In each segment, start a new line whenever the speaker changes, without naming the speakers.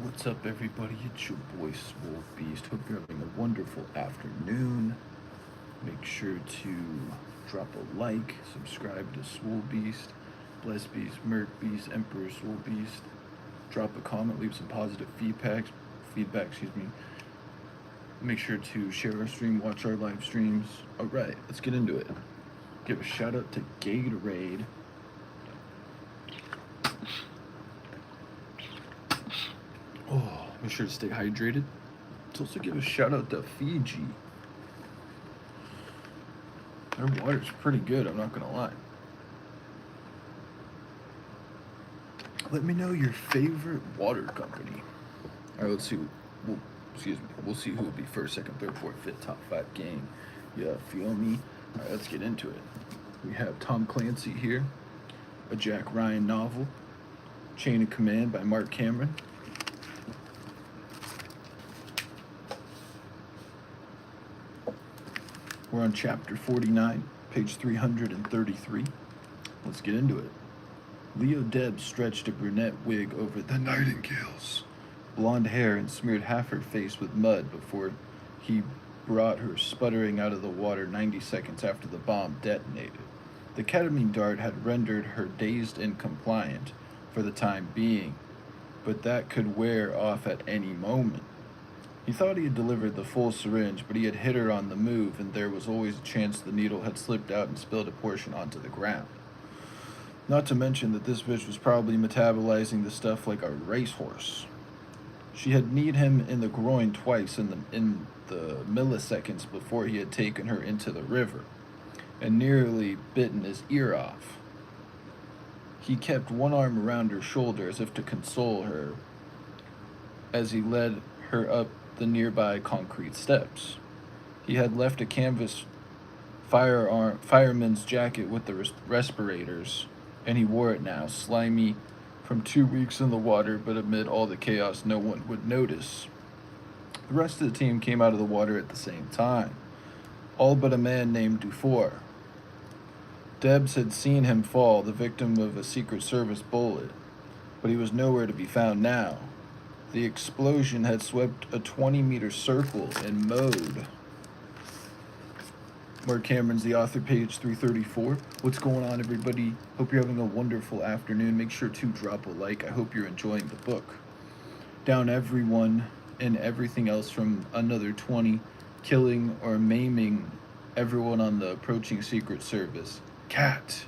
What's up, everybody? It's your boy Swole Beast. Hope you're having a wonderful afternoon. Make sure to drop a like, subscribe to Swole Beast, Bless Beast, Merc Beast, Emperor Swole Beast. Drop a comment, leave some positive feedback. Make sure to share our stream, watch our live streams. All right, let's get into it. Give a shout out to Gatorade. Oh, make sure to stay hydrated. Let's also give a shout out to Figi. Their water's pretty good, I'm not gonna lie. Let me know your favorite water company. Alright, let's see. We'll see who will be first, second, third, fourth, fifth, top 5 gang. Yeah, feel me? Alright, let's get into it. We have Tom Clancy here, a Jack Ryan novel, Chain of Command by Marc Cameron. We're on chapter 49, page 333. Let's get into it. Leo Debs stretched a brunette wig over the Nightingale's blonde hair and smeared half her face with mud before he brought her sputtering out of the water 90 seconds after the bomb detonated. The ketamine dart had rendered her dazed and compliant for the time being, but that could wear off at any moment. He thought he had delivered the full syringe, but he had hit her on the move, and there was always a chance the needle had slipped out and spilled a portion onto the ground. Not to mention that this bitch was probably metabolizing the stuff like a racehorse. She had kneed him in the groin twice in the milliseconds before he had taken her into the river, and nearly bitten his ear off. He kept one arm around her shoulder as if to console her as he led her up the nearby concrete steps. He had left a canvas fireman's jacket with the respirators, and he wore it now, slimy from 2 weeks in the water, but amid all the chaos no one would notice. The rest of the team came out of the water at the same time, all but a man named Dufour. Debs had seen him fall, the victim of a Secret Service bullet, but he was nowhere to be found now. The explosion had swept a 20-meter circle and mowed. Marc Cameron's the author, page 334. What's going on, everybody? Hope you're having a wonderful afternoon. Make sure to drop a like. I hope you're enjoying the book. Down everyone and everything else from another 20, killing or maiming everyone on the approaching Secret Service. Cat.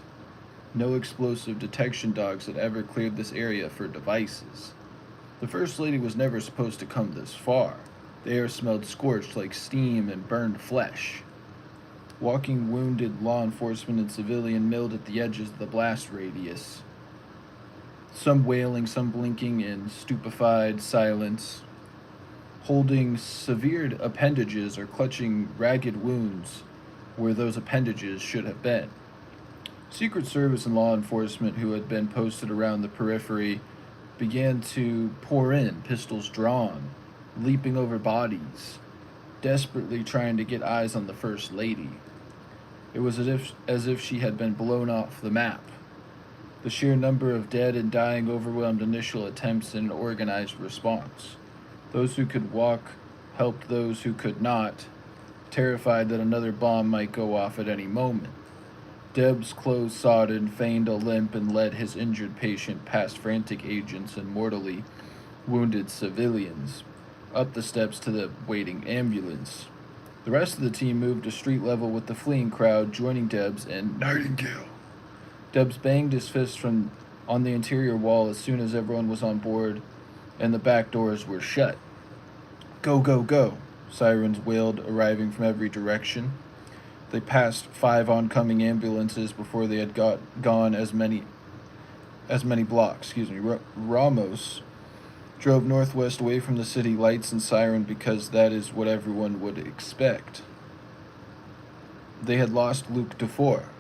No explosive detection dogs had ever cleared this area for devices. The First Lady was never supposed to come this far. The air smelled scorched like steam and burned flesh. Walking wounded law enforcement and civilian milled at the edges of the blast radius. Some wailing, some blinking in stupefied silence, holding severed appendages or clutching ragged wounds where those appendages should have been. Secret Service and law enforcement who had been posted around the periphery began to pour in, pistols drawn, leaping over bodies, desperately trying to get eyes on the First Lady. It was as if she had been blown off the map. The sheer number of dead and dying overwhelmed initial attempts at an organized response. Those who could walk helped those who could not, terrified that another bomb might go off at any moment. Deb's clothes sodden, feigned a limp, and led his injured patient past frantic agents and mortally wounded civilians, up the steps to the waiting ambulance. The rest of the team moved to street level with the fleeing crowd, joining Debs and Nightingale. Debs banged his fist on the interior wall as soon as everyone was on board and the back doors were shut. Go, go, go, sirens wailed, arriving from every direction. They passed 5 oncoming ambulances before they had gone as many blocks. Ramos drove northwest away from the city lights and siren because that is what everyone would expect. They had lost Luc Dufour,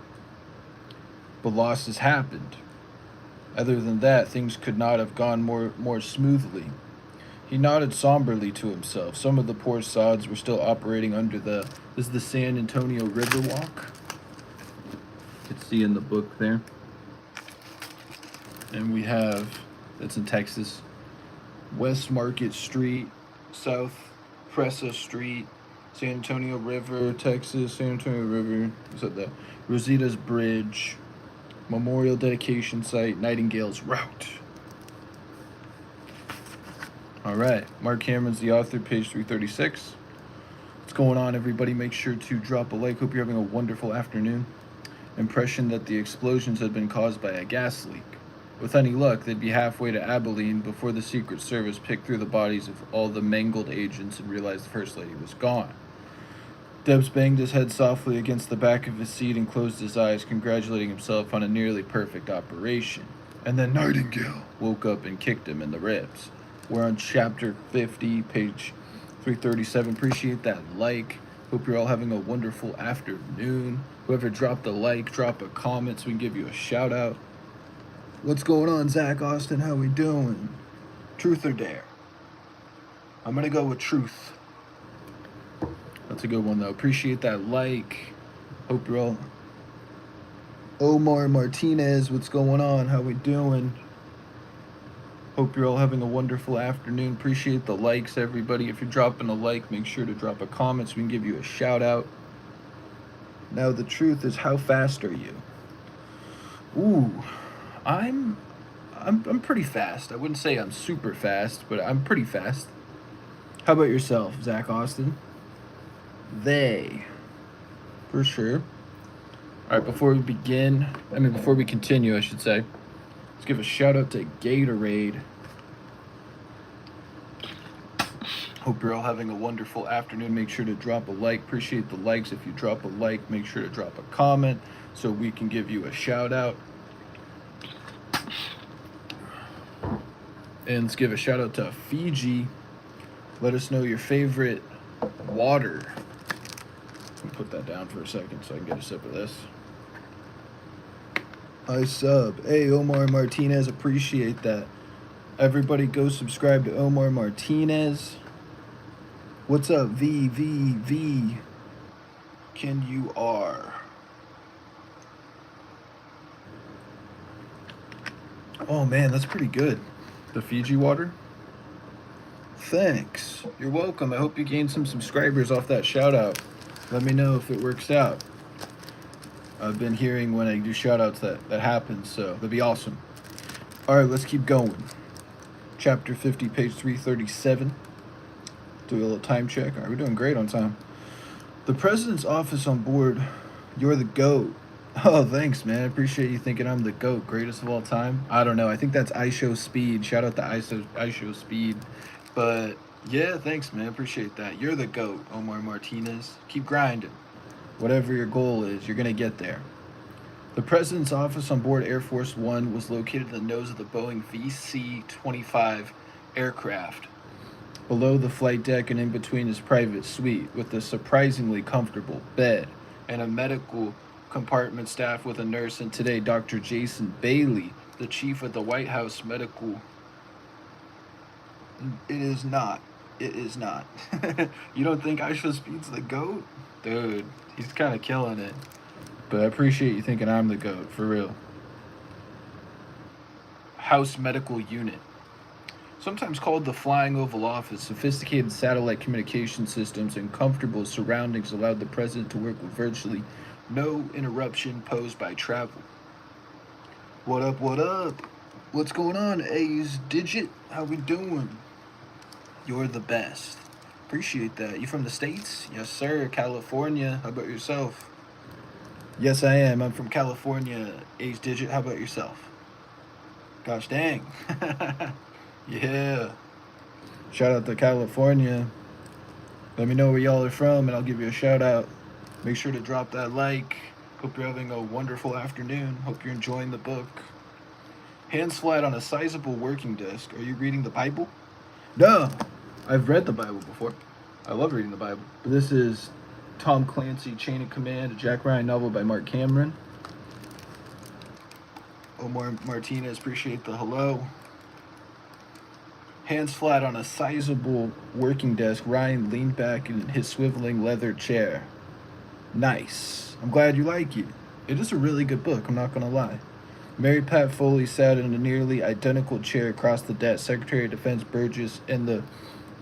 but losses happened. Other than that, things could not have gone more smoothly. He nodded somberly to himself. Some of the poor sods were still operating under this is the San Antonio Riverwalk. You can see in the book there. And we have, that's in Texas, West Market Street, South Presa Street, San Antonio River, Texas, San Antonio River, is that the Rosita's Bridge, Memorial Dedication Site, Nightingale's Route. All right, Mark Cameron's the author, page 336. What's going on, everybody? Make sure to drop a like. Hope you're having a wonderful afternoon. Impression that the explosions had been caused by a gas leak. With any luck, they'd be halfway to Abilene before the Secret Service picked through the bodies of all the mangled agents and realized the First Lady was gone. Debs banged his head softly against the back of his seat and closed his eyes, congratulating himself on a nearly perfect operation. And then Nightingale woke up and kicked him in the ribs. We're on chapter 50, page 337. Appreciate that like. Hope you're all having a wonderful afternoon. Whoever dropped a like, drop a comment so we can give you a shout out. What's going on, Zach Austin? How we doing? Truth or dare? I'm gonna go with truth. That's a good one though. Appreciate that like. Hope you're all. Omar Martinez, what's going on? How we doing? Hope you're all having a wonderful afternoon. Appreciate the likes, everybody. If you're dropping a like, make sure to drop a comment so we can give you a shout out. Now the truth is, how fast are you? Ooh, I'm pretty fast. I wouldn't say I'm super fast, but I'm pretty fast. How about yourself, Zach Austin? They, for sure. All right, before we continue, I should say, let's give a shout out to Gatorade. Hope you're all having a wonderful afternoon. Make sure to drop a like. Appreciate the likes. If you drop a like, make sure to drop a comment so we can give you a shout out. And let's give a shout out to Figi. Let us know your favorite water. Let me put that down for a second so I can get a sip of this. I sub. Hey, Omar Martinez, appreciate that. Everybody go subscribe to Omar Martinez. What's up, V? Can you R? Oh man, that's pretty good. The Fiji water? Thanks. You're welcome. I hope you gained some subscribers off that shout out. Let me know if it works out. I've been hearing when I do shout outs that happens, so that'd be awesome. Alright, let's keep going. Chapter 50, page 337. Do a little time check. Alright, we're doing great on time. The president's office on board. You're the GOAT. Oh, thanks, man. I appreciate you thinking I'm the GOAT. Greatest of all time. I don't know. I think that's IShow Speed. Shout out to IShow Speed. But yeah, thanks, man. Appreciate that. You're the GOAT, Omar Martinez. Keep grinding. Whatever your goal is, you're going to get there. The president's office on board Air Force One was located in the nose of the Boeing VC-25 aircraft, below the flight deck and in between his private suite, with a surprisingly comfortable bed and a medical compartment staffed with a nurse, and today Dr. Jason Bailey, the chief of the White House Medical. It is not. You don't think IShow Speed's the GOAT? Dude, he's kind of killing it. But I appreciate you thinking I'm the GOAT, for real. House Medical Unit. Sometimes called the Flying Oval Office, sophisticated satellite communication systems and comfortable surroundings allowed the president to work with virtually no interruption posed by travel. What up? What's going on, A's Digit? How we doing? You're the best. Appreciate that. You from the States? Yes, sir. California. How about yourself? Yes, I am. I'm from California. A's Digit. How about yourself? Gosh dang. Yeah. Shout out to California. Let me know where y'all are from and I'll give you a shout out. Make sure to drop that like. Hope you're having a wonderful afternoon. Hope you're enjoying the book. Hands flat on a sizable working desk. Are you reading the Bible? No. I've read the Bible before. I love reading the Bible. But this is Tom Clancy, Chain of Command, a Jack Ryan novel by Marc Cameron. Omar Martinez, appreciate the hello. Hands flat on a sizable working desk, Ryan leaned back in his swiveling leather chair. Nice. I'm glad you like it. It is a really good book, I'm not going to lie. Mary Pat Foley sat in a nearly identical chair across the desk. Secretary of Defense Burgess and the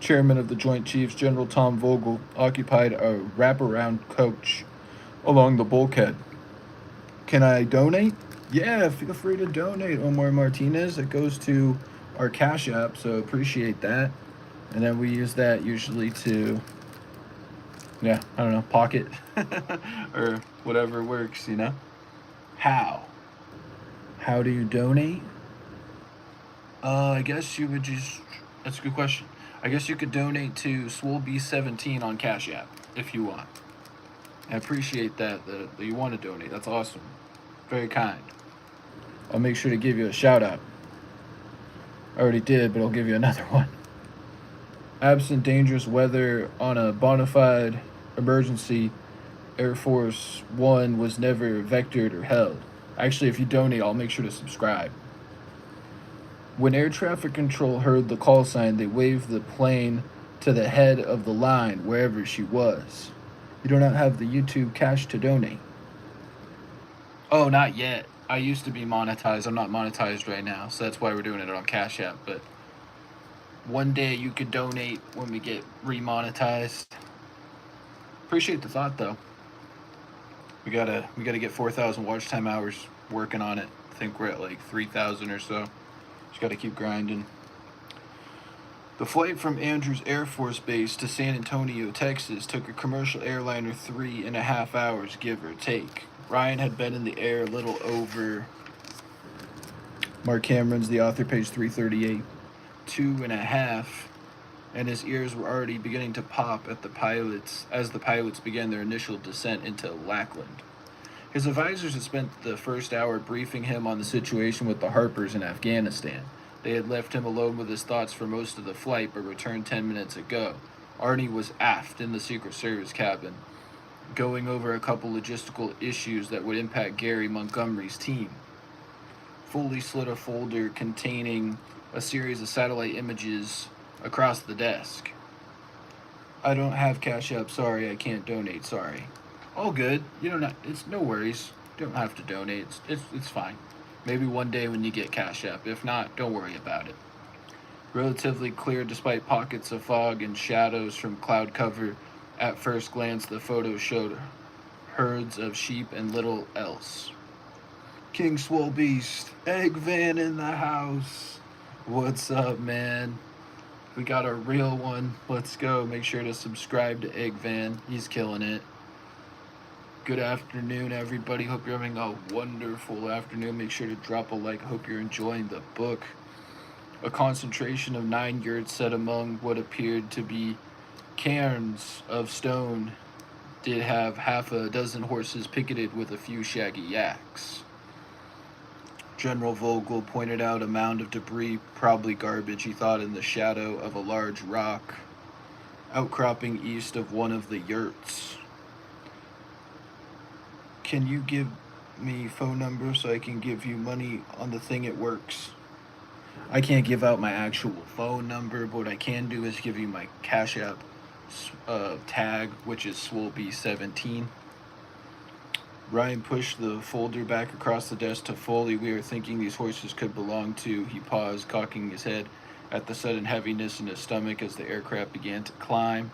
chairman of the Joint Chiefs, General Tom Vogel, occupied a wraparound couch along the bulkhead. Can I donate? Yeah, feel free to donate, Omar Martinez. It goes to our Cash App, so appreciate that. And then we use that usually to, yeah, I don't know, pocket or whatever works, you know? How? How do you donate? I guess you would just, that's a good question. I guess you could donate to Swole Beast 17 on Cash App if you want. I appreciate that you want to donate. That's awesome. Very kind. I'll make sure to give you a shout out. I already did, but I'll give you another one. Absent dangerous weather on a bona fide emergency, Air Force One was never vectored or held. Actually, if you donate, I'll make sure to subscribe. When air traffic control heard the call sign, they waved the plane to the head of the line, wherever she was. You do not have the YouTube cash to donate. Oh, not yet. I used to be monetized. I'm not monetized right now, so that's why we're doing it on Cash App. But one day you could donate when we get remonetized. Appreciate the thought, though. We gotta get 4,000 watch time hours working on it. I think we're at like 3,000 or so. Just gotta keep grinding. The flight from Andrews Air Force Base to San Antonio, Texas, took a commercial airliner 3.5 hours, give or take. Ryan had been in the air a little over, Mark Cameron's The Author, page 338, 2.5, and his ears were already beginning to pop at the pilots as the pilots began their initial descent into Lackland. His advisors had spent the first hour briefing him on the situation with the Harpers in Afghanistan. They had left him alone with his thoughts for most of the flight, but returned 10 minutes ago. Arnie was aft in the Secret Service cabin, going over a couple logistical issues that would impact Gary Montgomery's team. Foley slid a folder containing a series of satellite images across the desk. I don't have Cash App, sorry, I can't donate, sorry. All good, you don't have, it's no worries. You don't have to donate, it's fine. Maybe one day when you get Cash App. If not, don't worry about it. Relatively clear despite pockets of fog and shadows from cloud cover. At first glance, the photo showed herds of sheep and little else. King Swole Beast, Egg Van in the house. What's up, man? We got a real one. Let's go. Make sure to subscribe to Egg Van. He's killing it. Good afternoon, everybody. Hope you're having a wonderful afternoon. Make sure to drop a like. Hope you're enjoying the book. A concentration of 9 yurts set among what appeared to be cairns of stone did have half a dozen horses picketed with a few shaggy yaks. General Vogel pointed out a mound of debris, probably garbage, he thought, in the shadow of a large rock outcropping east of one of the yurts. Can you give me phone number so I can give you money on the thing? It works. I can't give out my actual phone number, but what I can do is give you my Cash App tag, which is Swole Beast 17. Ryan pushed the folder back across the desk to Foley. We were thinking these horses could belong to, he paused, cocking his head at the sudden heaviness in his stomach as the aircraft began to climb.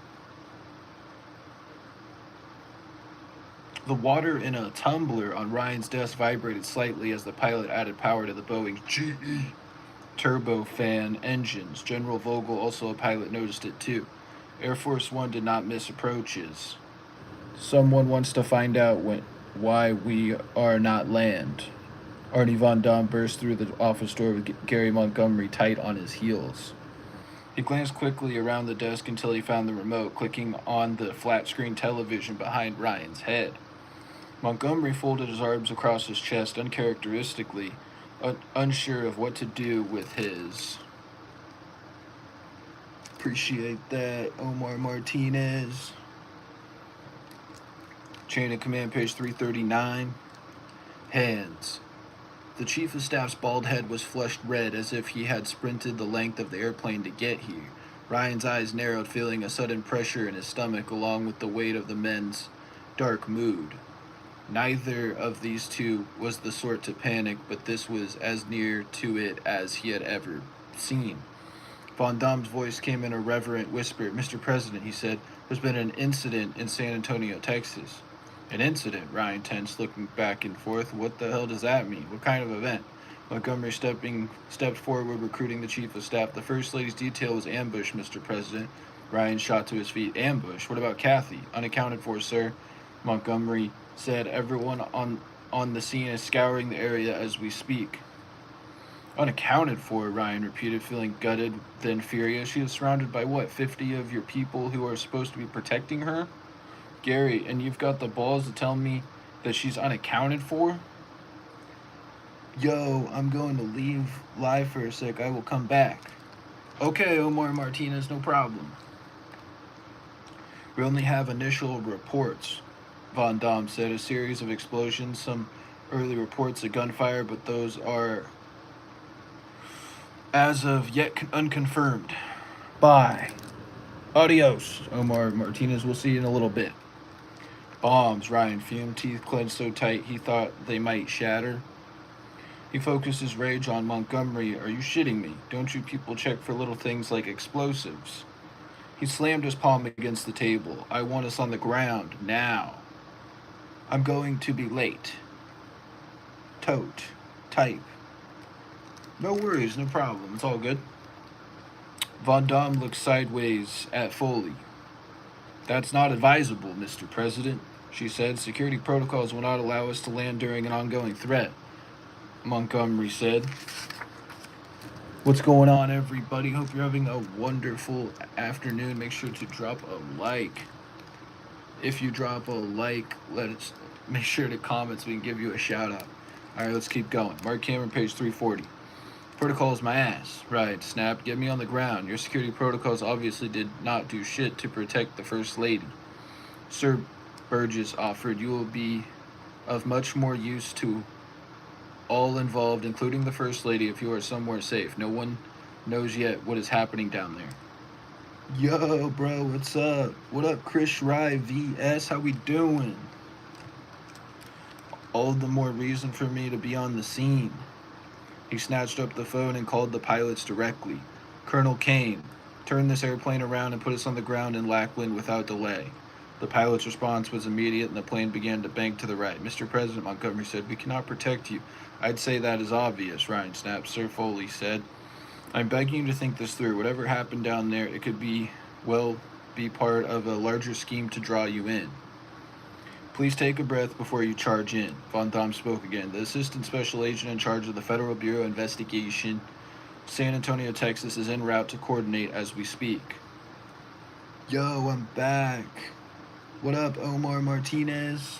The water in a tumbler on Ryan's desk vibrated slightly as the pilot added power to the Boeing GE turbofan engines. General Vogel, also a pilot, noticed it too. Air Force One did not miss approaches. Someone wants to find out why we are not land. Arnie Von Dam burst through the office door with Gary Montgomery tight on his heels. He glanced quickly around the desk until he found the remote, clicking on the flat-screen television behind Ryan's head. Montgomery folded his arms across his chest uncharacteristically, unsure of what to do with his. Appreciate that, Omar Martinez. Chain of command, page 339. Hands. The chief of staff's bald head was flushed red as if he had sprinted the length of the airplane to get here. Ryan's eyes narrowed, feeling a sudden pressure in his stomach along with the weight of the men's dark mood. Neither of these two was the sort to panic, but this was as near to it as he had ever seen. Von Dom's voice came in a reverent whisper. "Mr. President," he said, "there's been an incident in San Antonio, Texas." "An incident?" Ryan tensed, looking back and forth. "What the hell does that mean? What kind of event?" Montgomery stepped forward, recruiting the chief of staff. "The First Lady's detail was ambushed, Mr. President." Ryan shot to his feet. "Ambush? What about Kathy?" "Unaccounted for, sir," Montgomery said. "Everyone on the scene is scouring the area as we speak." "Unaccounted for," Ryan repeated, feeling gutted, then furious. "She is surrounded by what, 50 of your people who are supposed to be protecting her? Gary, and you've got the balls to tell me that she's unaccounted for?" "Yo, I'm going to leave live for a sec. I will come back." "Okay, Omar Martinez, no problem." "We only have initial reports," Von Dom said. "A series of explosions, some early reports of gunfire, but those are as of yet unconfirmed." "Bye. Adios, Omar Martinez. We'll see you in a little bit." "Bombs," Ryan fumed, teeth clenched so tight he thought they might shatter. He focused his rage on Montgomery. "Are you shitting me? Don't you people check for little things like explosives?" He slammed his palm against the table. "I want us on the ground, now. I'm going to be late. Tote. Type." "No worries, no problem. It's all good." Von Dom looked sideways at Foley. "That's not advisable, Mr. President," she said. "Security protocols will not allow us to land during an ongoing threat," Montgomery said. What's going on, everybody? Hope you're having a wonderful afternoon. Make sure to drop a like. If you drop a like, make sure to comment so we can give you a shout out. All right, let's keep going. Mark Cameron, page 340. "Protocol's my ass." Right, snap. "Get me on the ground. Your security protocols obviously did not do shit to protect the First Lady." Sir Burgess offered. "You will be of much more use to all involved, including the First Lady, if you are somewhere safe. No one knows yet what is happening down there." "Yo, bro, what's up? What up, Chris Rye VS? How we doing?" "All the more reason for me to be on the scene." He snatched up the phone and called the pilots directly. "Colonel Kane, turn this airplane around and put us on the ground in Lackland without delay." The pilot's response was immediate, and the plane began to bank to the right. "Mr. President," Montgomery said, "we cannot protect you." "I'd say that is obvious," Ryan snapped. Sir Foley said, "I'm begging you to think this through. Whatever happened down there, it could be part of a larger scheme to draw you in. Please take a breath before you charge in." Von Dom spoke again. "The assistant special agent in charge of the Federal Bureau of Investigation, San Antonio, Texas, is en route to coordinate as we speak." "Yo, I'm back. What up, Omar Martinez?"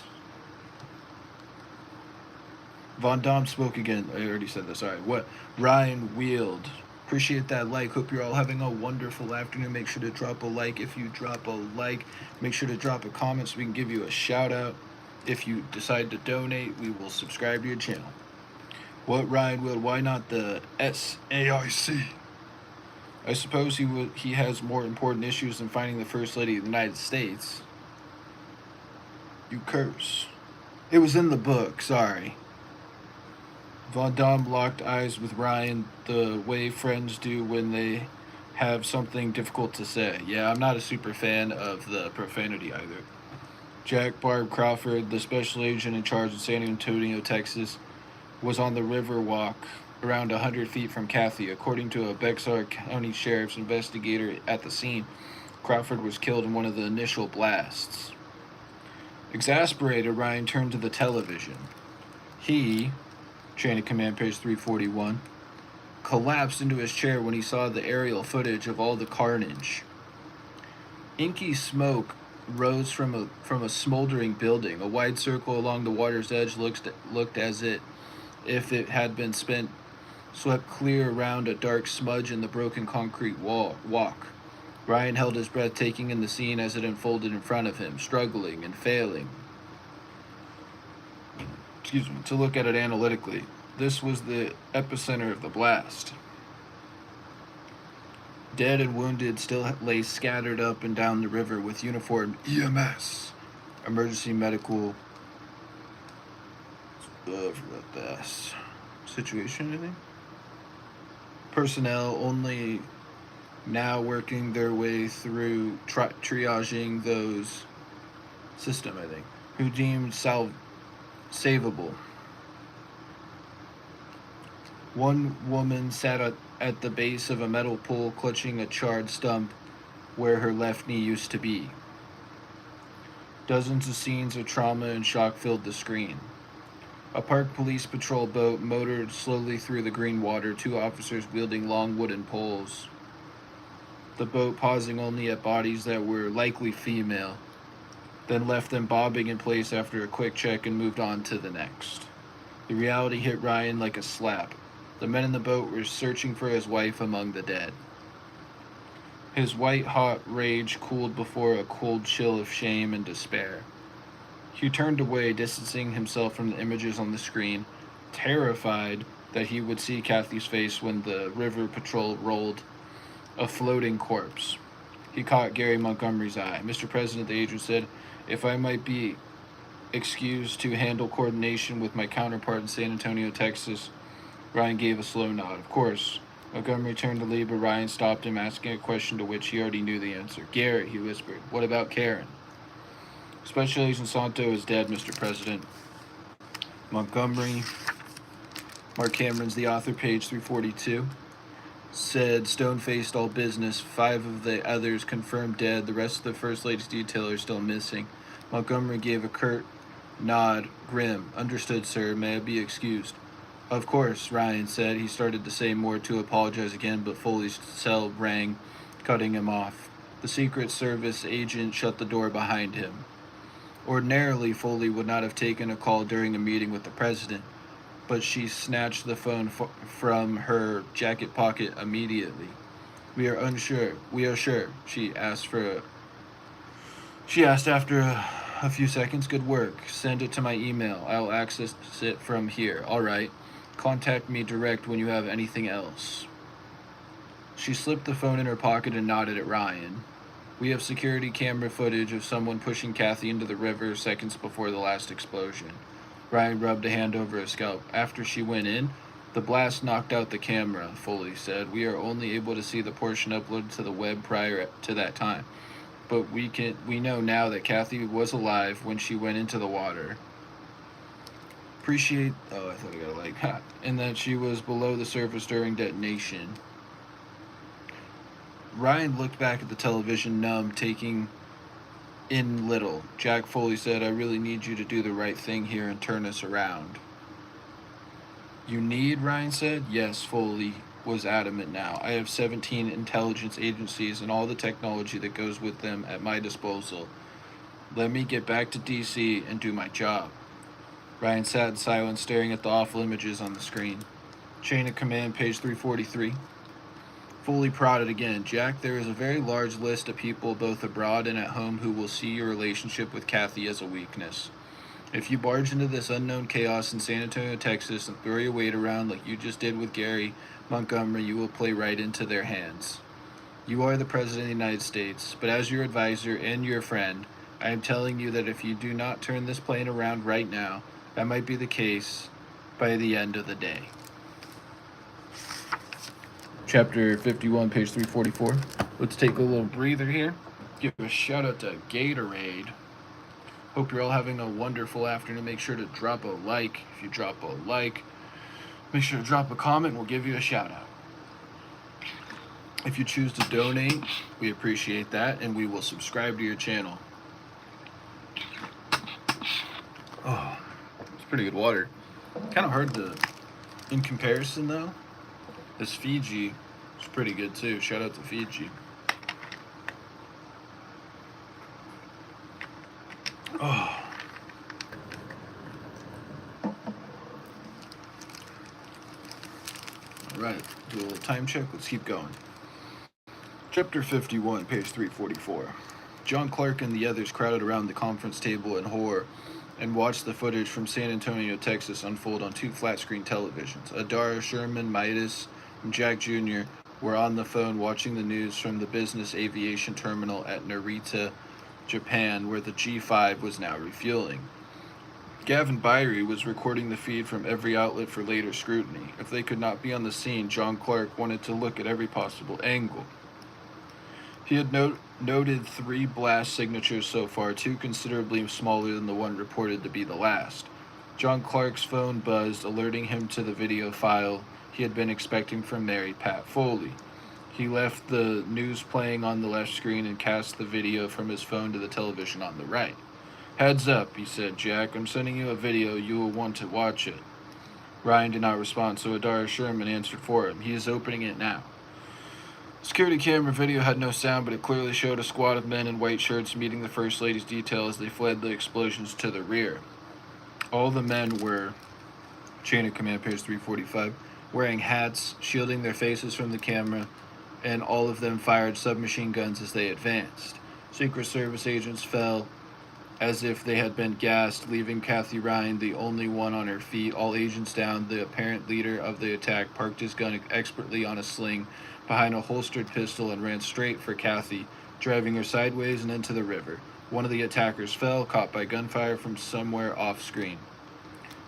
Von Dom spoke again. I already said this. All right. What? Ryan wheeled. "Appreciate that like. Hope you're all having a wonderful afternoon. Make sure to drop a like. If you drop a like, make sure to drop a comment so we can give you a shout out. If you decide to donate, we will subscribe to your channel." What, Ryan wheeled? "Why not the SAIC? I suppose he has more important issues than finding the First Lady of the United States." "You curse." "It was in the book. Sorry." Von Dom locked eyes with Ryan the way friends do when they have something difficult to say. "Yeah, I'm not a super fan of the profanity either." Jack Barb Crawford, the special agent in charge of San Antonio, Texas, was on the river walk around 100 feet from Kathy. According to a Bexar County Sheriff's investigator at the scene, Crawford was killed in one of the initial blasts. Exasperated, Ryan turned to the television. He, chain of command, page 341, collapsed into his chair when he saw the aerial footage of all the carnage. Inky smoke rose from a smoldering building. A wide circle along the water's edge looked as if it had been swept clear around a dark smudge in the broken concrete walk. Ryan held his breath, taking in the scene as it unfolded in front of him, struggling and failing to look at it analytically. This was the epicenter of the blast. Dead and wounded still lay scattered up and down the river, with uniformed EMS, emergency medical forgot this. Situation, I think? Personnel only now working their way through triaging those system, I think, who deemed savable. One woman sat at the base of a metal pole clutching a charred stump where her left knee used to be. Dozens of scenes of trauma and shock filled the screen. A park police patrol boat motored slowly through the green water, two officers wielding long wooden poles. The boat pausing only at bodies that were likely female, then left them bobbing in place after a quick check and moved on to the next. The reality hit Ryan like a slap. The men in the boat were searching for his wife among the dead. His white-hot rage cooled before a cold chill of shame and despair. He turned away, distancing himself from the images on the screen, terrified that he would see Kathy's face when the river patrol rolled a floating corpse. He caught Gary Montgomery's eye. "Mr. President," the agent said, "if I might be excused to handle coordination with my counterpart in San Antonio, Texas." Ryan gave a slow nod. "Of course." Montgomery turned to leave, but Ryan stopped him, asking a question to which he already knew the answer. "Gary," he whispered, "what about Karen?" "Special Agent Santo is dead, Mr. President." Montgomery, Marc Cameron's The Author, page 342, said, "Stone-faced all business. 5 of the others confirmed dead. The rest of the First Lady's detail are still missing." Montgomery gave a curt nod, grim. "Understood, sir. May I be excused?" "Of course," Ryan said. He started to say more, to apologize again, but Foley's cell rang, cutting him off. The Secret Service agent shut the door behind him. Ordinarily, Foley would not have taken a call during a meeting with the president, but she snatched the phone from her jacket pocket immediately. We are sure," she asked after a few seconds. "Good work. Send it to my email. I'll access it from here." "All right. Contact me direct when you have anything else." She slipped the phone in her pocket and nodded at Ryan. "We have security camera footage of someone pushing Kathy into the river seconds before the last explosion." Ryan rubbed a hand over his scalp. "After she went in, the blast knocked out the camera," Foley said. "We are only able to see the portion uploaded to the web prior to that time. But we know now that Kathy was alive when she went into the water. And that she was below the surface during detonation." Ryan looked back at the television, numb, taking in little. Jack Foley said, "I really need you to do the right thing here and turn us around." "You need?" Ryan said. "Yes," Foley was adamant now. "I have 17 intelligence agencies and all the technology that goes with them at my disposal. Let me get back to D.C. and do my job." Ryan sat in silence, staring at the awful images on the screen. Chain of Command, page 343. Foley prodded again. "Jack, there is a very large list of people both abroad and at home who will see your relationship with Kathy as a weakness. If you barge into this unknown chaos in San Antonio, Texas, and throw your weight around like you just did with Gary Montgomery, you will play right into their hands. You are the President of the United States, but as your advisor and your friend, I am telling you that if you do not turn this plane around right now, that might be the case by the end of the day." Chapter 51, page 344. Let's take a little breather here. Give a shout out to Gatorade. Hope you're all having a wonderful afternoon. Make sure to drop a like. If you drop a like, make sure to drop a comment. We'll give you a shout out. If you choose to donate, we appreciate that, and we will subscribe to your channel. Oh, it's pretty good water. Kind of hard to, in comparison though, this Figi is pretty good too. Shout out to Figi. Oh. Alright, do a little time check. Let's keep going. Chapter 51, page 344. John Clark and the others crowded around the conference table in horror and watched the footage from San Antonio, Texas unfold on 2 flat-screen televisions. Adara, Sherman, Midas, and Jack Jr. were on the phone watching the news from the business aviation terminal at Narita, Japan, where the G5 was now refueling. Gavin Byrie was recording the feed from every outlet for later scrutiny. If they could not be on the scene, John Clark wanted to look at every possible angle. He had noted 3 blast signatures so far, 2 considerably smaller than the one reported to be the last. John Clark's phone buzzed, alerting him to the video file he had been expecting from Mary Pat Foley. He left the news playing on the left screen and cast the video from his phone to the television on the right. "Heads up," he said, "Jack, I'm sending you a video. You will want to watch it." Ryan did not respond, so Adara Sherman answered for him. "He is opening it now." Security camera video had no sound, but it clearly showed a squad of men in white shirts meeting the First Lady's detail as they fled the explosions to the rear. All the men were, chain of command, page 345, wearing hats, shielding their faces from the camera, and all of them fired submachine guns as they advanced. Secret Service agents fell as if they had been gassed, leaving Kathy Ryan the only one on her feet. All agents down. The apparent leader of the attack parked his gun expertly on a sling behind a holstered pistol and ran straight for Kathy, driving her sideways and into the river. One of the attackers fell, caught by gunfire from somewhere off-screen.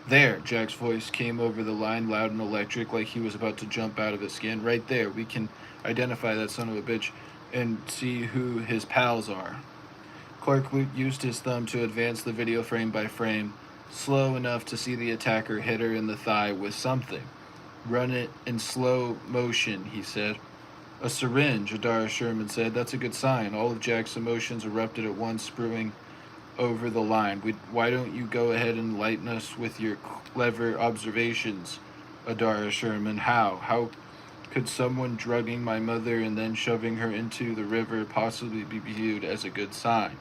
"There," Jack's voice came over the line, loud and electric, like he was about to jump out of his skin. "Right there. We can identify that son of a bitch and see who his pals are." Clark used his thumb to advance the video frame by frame, slow enough to see the attacker hit her in the thigh with something. "Run it in slow motion," he said. "A syringe," Adara Sherman said. "That's a good sign." All of Jack's emotions erupted at once, spewing over the line. "Why don't you go ahead and enlighten us with your clever observations, Adara Sherman? How could someone drugging my mother and then shoving her into the river possibly be viewed as a good sign?"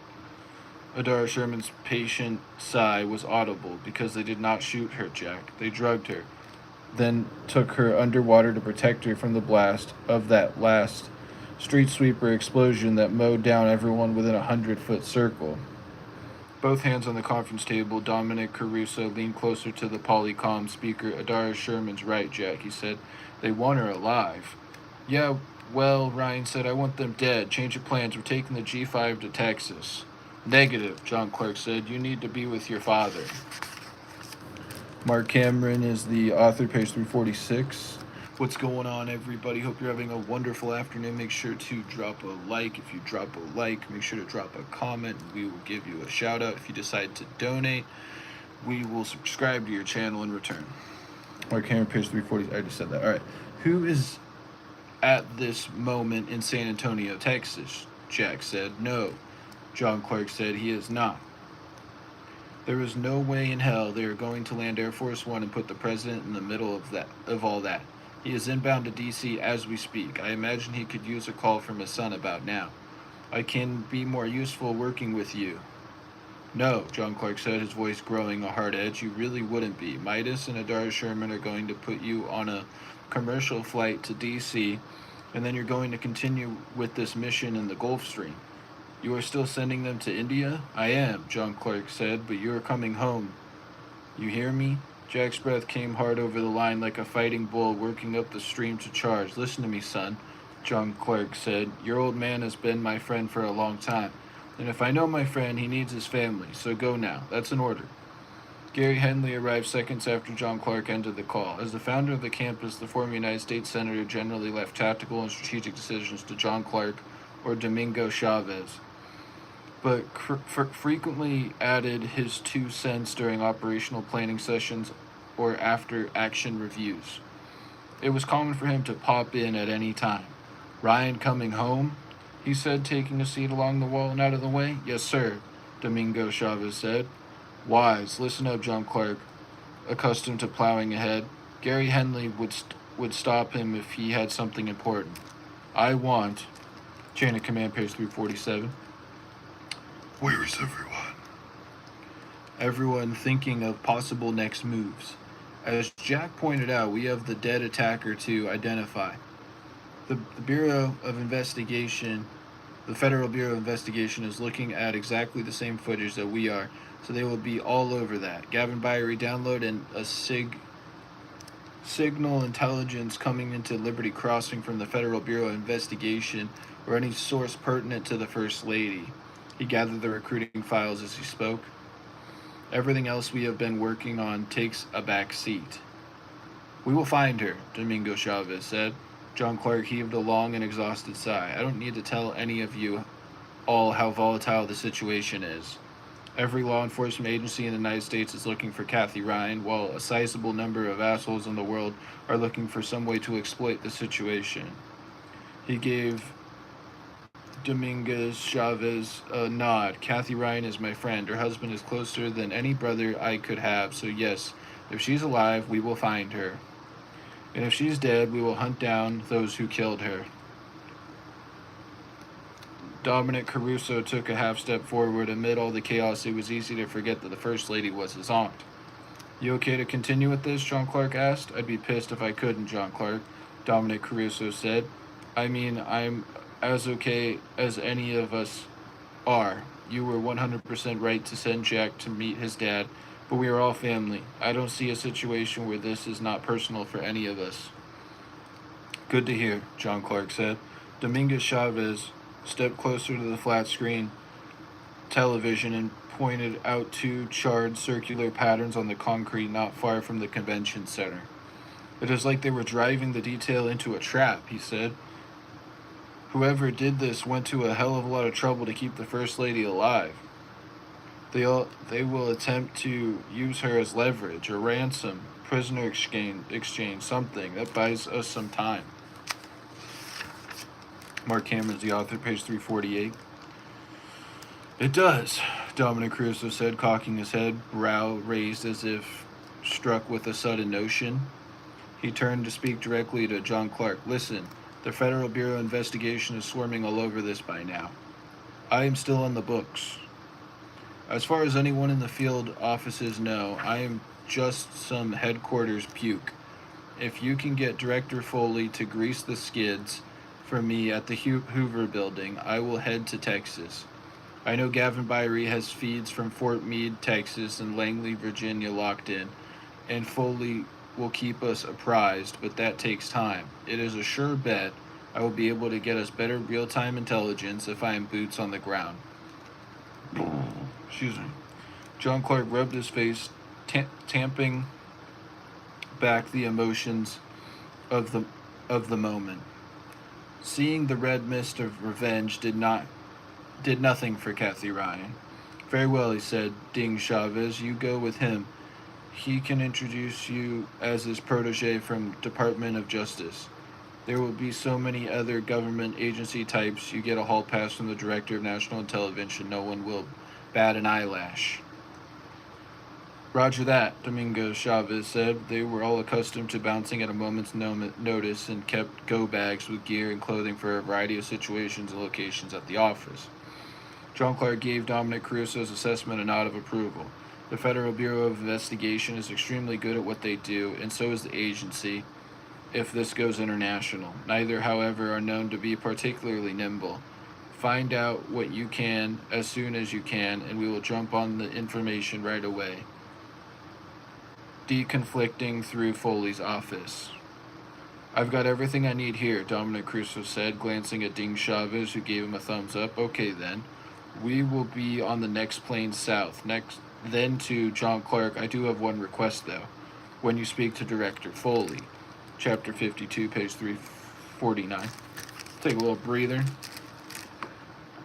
Adara Sherman's patient sigh was audible. "Because they did not shoot her, Jack. They drugged her, then took her underwater to protect her from the blast of that last street sweeper explosion that mowed down everyone within a 100-foot circle." Both hands on the conference table, Dominic Caruso leaned closer to the Polycom speaker. "Adara Sherman's right, Jack," he said. "They want her alive." "Yeah, well," Ryan said, "I want them dead. Change of plans. We're taking the G5 to Texas." "Negative," John Clark said. "You need to be with your father." Marc Cameron is the author, page 346. What's going on, everybody? Hope you're having a wonderful afternoon. Make sure to drop a like. If you drop a like, make sure to drop a comment. We will give you a shout out. If you decide to donate, we will subscribe to your channel in return. Marc Cameron, page 340. I just said that. All right. Who is at this moment in San Antonio, Texas? Jack said. "No." John Clark said. "He is not. There is no way in hell they are going to land Air Force One and put the president in the middle of all that. He is inbound to D.C. as we speak. I imagine he could use a call from his son about now. I can be more useful working with you." "No," John Clark said, his voice growing a hard edge. "You really wouldn't be. Midas and Adara Sherman are going to put you on a commercial flight to D.C., and then you're going to continue with this mission in the Gulf Stream. You are still sending them to India?" "I am," John Clark said, "but you are coming home. You hear me?" Jack's breath came hard over the line like a fighting bull working up the stream to charge. "Listen to me, son," John Clark said. "Your old man has been my friend for a long time. And if I know my friend, he needs his family. So go now. That's an order." Gary Henley arrived seconds after John Clark ended the call. As the founder of the campus, the former United States Senator generally left tactical and strategic decisions to John Clark or Domingo Chavez, but frequently added his 2 cents during operational planning sessions or after action reviews. It was common for him to pop in at any time. "Ryan coming home?" he said, taking a seat along the wall and out of the way. "Yes, sir," Domingo Chavez said. "Wise. Listen up, John Clark." Accustomed to plowing ahead, Gary Henley would stop him if he had something important. "I want," chain of command, page 347. "Where is everyone?" Everyone thinking of possible next moves. As Jack pointed out, we have the dead attacker to identify. The Bureau of Investigation, the Federal Bureau of Investigation, is looking at exactly the same footage that we are, so they will be all over that. Gavin Byrie, download a signal intelligence coming into Liberty Crossing from the Federal Bureau of Investigation or any source pertinent to the First Lady. He gathered the recruiting files as he spoke. Everything else we have been working on takes a back seat. We will find her, Domingo Chavez said. John Clark heaved a long and exhausted sigh. I don't need to tell any of you all how volatile the situation is. Every law enforcement agency in the United States is looking for Kathy Ryan, while a sizable number of assholes in the world are looking for some way to exploit the situation. He gave Dominguez Chavez a nod. Kathy Ryan is my friend. Her husband is closer than any brother I could have, so yes, if she's alive, we will find her. And if she's dead, we will hunt down those who killed her. Dominic Caruso took a half step forward. Amid all the chaos, it was easy to forget that the First Lady was his aunt. You okay to continue with this? John Clark asked. I'd be pissed if I couldn't, John Clark, Dominic Caruso said. I mean, I'm as okay as any of us are. You were 100% right to send Jack to meet his dad, but we are all family. I don't see a situation where this is not personal for any of us. Good to hear, John Clark said. Dominguez Chavez stepped closer to the flat screen television and pointed out two charred circular patterns on the concrete not far from the convention center. It is like they were driving the detail into a trap, he said. Whoever did this went to a hell of a lot of trouble to keep the First Lady alive. They will attempt to use her as leverage, or ransom, prisoner exchange, something that buys us some time. Marc Cameron's the author, page 348. It does, Dominic Caruso said, cocking his head, brow raised as if struck with a sudden notion. He turned to speak directly to John Clark. Listen, the Federal Bureau of Investigation is swarming all over this by now. I am still on the books. As far as anyone in the field offices know, I am just some headquarters puke. If you can get Director Foley to grease the skids for me at the Hoover Building, I will head to Texas. I know Gavin Byrie has feeds from Fort Meade, Texas, and Langley, Virginia locked in, and Foley will keep us apprised, but that takes time. It is a sure bet I will be able to get us better real-time intelligence if I am boots on the ground. Excuse me. John Clark rubbed his face, tamping back the emotions of the moment. Seeing the red mist of revenge did nothing for Kathy Ryan. Very well, he said. Ding Chavez, you go with him. He can introduce you as his protege from Department of Justice. There will be so many other government agency types. You get a hall pass from the Director of National Intelligence. No one will bat an eyelash. Roger that, Domingo Chavez said. They were all accustomed to bouncing at a moment's notice and kept go bags with gear and clothing for a variety of situations and locations at the office. John Clark gave Dominic Caruso's assessment a nod of approval. The Federal Bureau of Investigation is extremely good at what they do, and so is the agency, if this goes international. Neither, however, are known to be particularly nimble. Find out what you can as soon as you can, and we will jump on the information right away. Deconflicting through Foley's office. I've got everything I need here, Dominic Caruso said, glancing at Ding Chavez, who gave him a thumbs up. Okay, then. We will be on the next plane south. Then to John Clark. I do have one request, though. When you speak to Director Foley. Chapter 52, page 349. Take a little breather.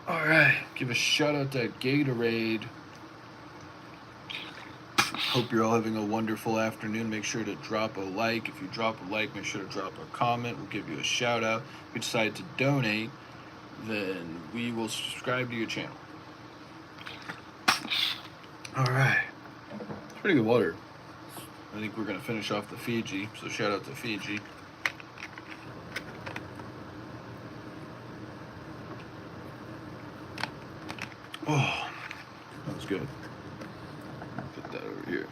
Alright, give a shout out to Gatorade. Hope you're all having a wonderful afternoon. Make sure to drop a like. If you drop a like, make sure to drop a comment. We'll give you a shout out. If you decide to donate, then we will subscribe to your channel. Alright. It's pretty good water. I think we're going to finish off the Figi, so shout out to Figi. Oh, that was good. Put that over here.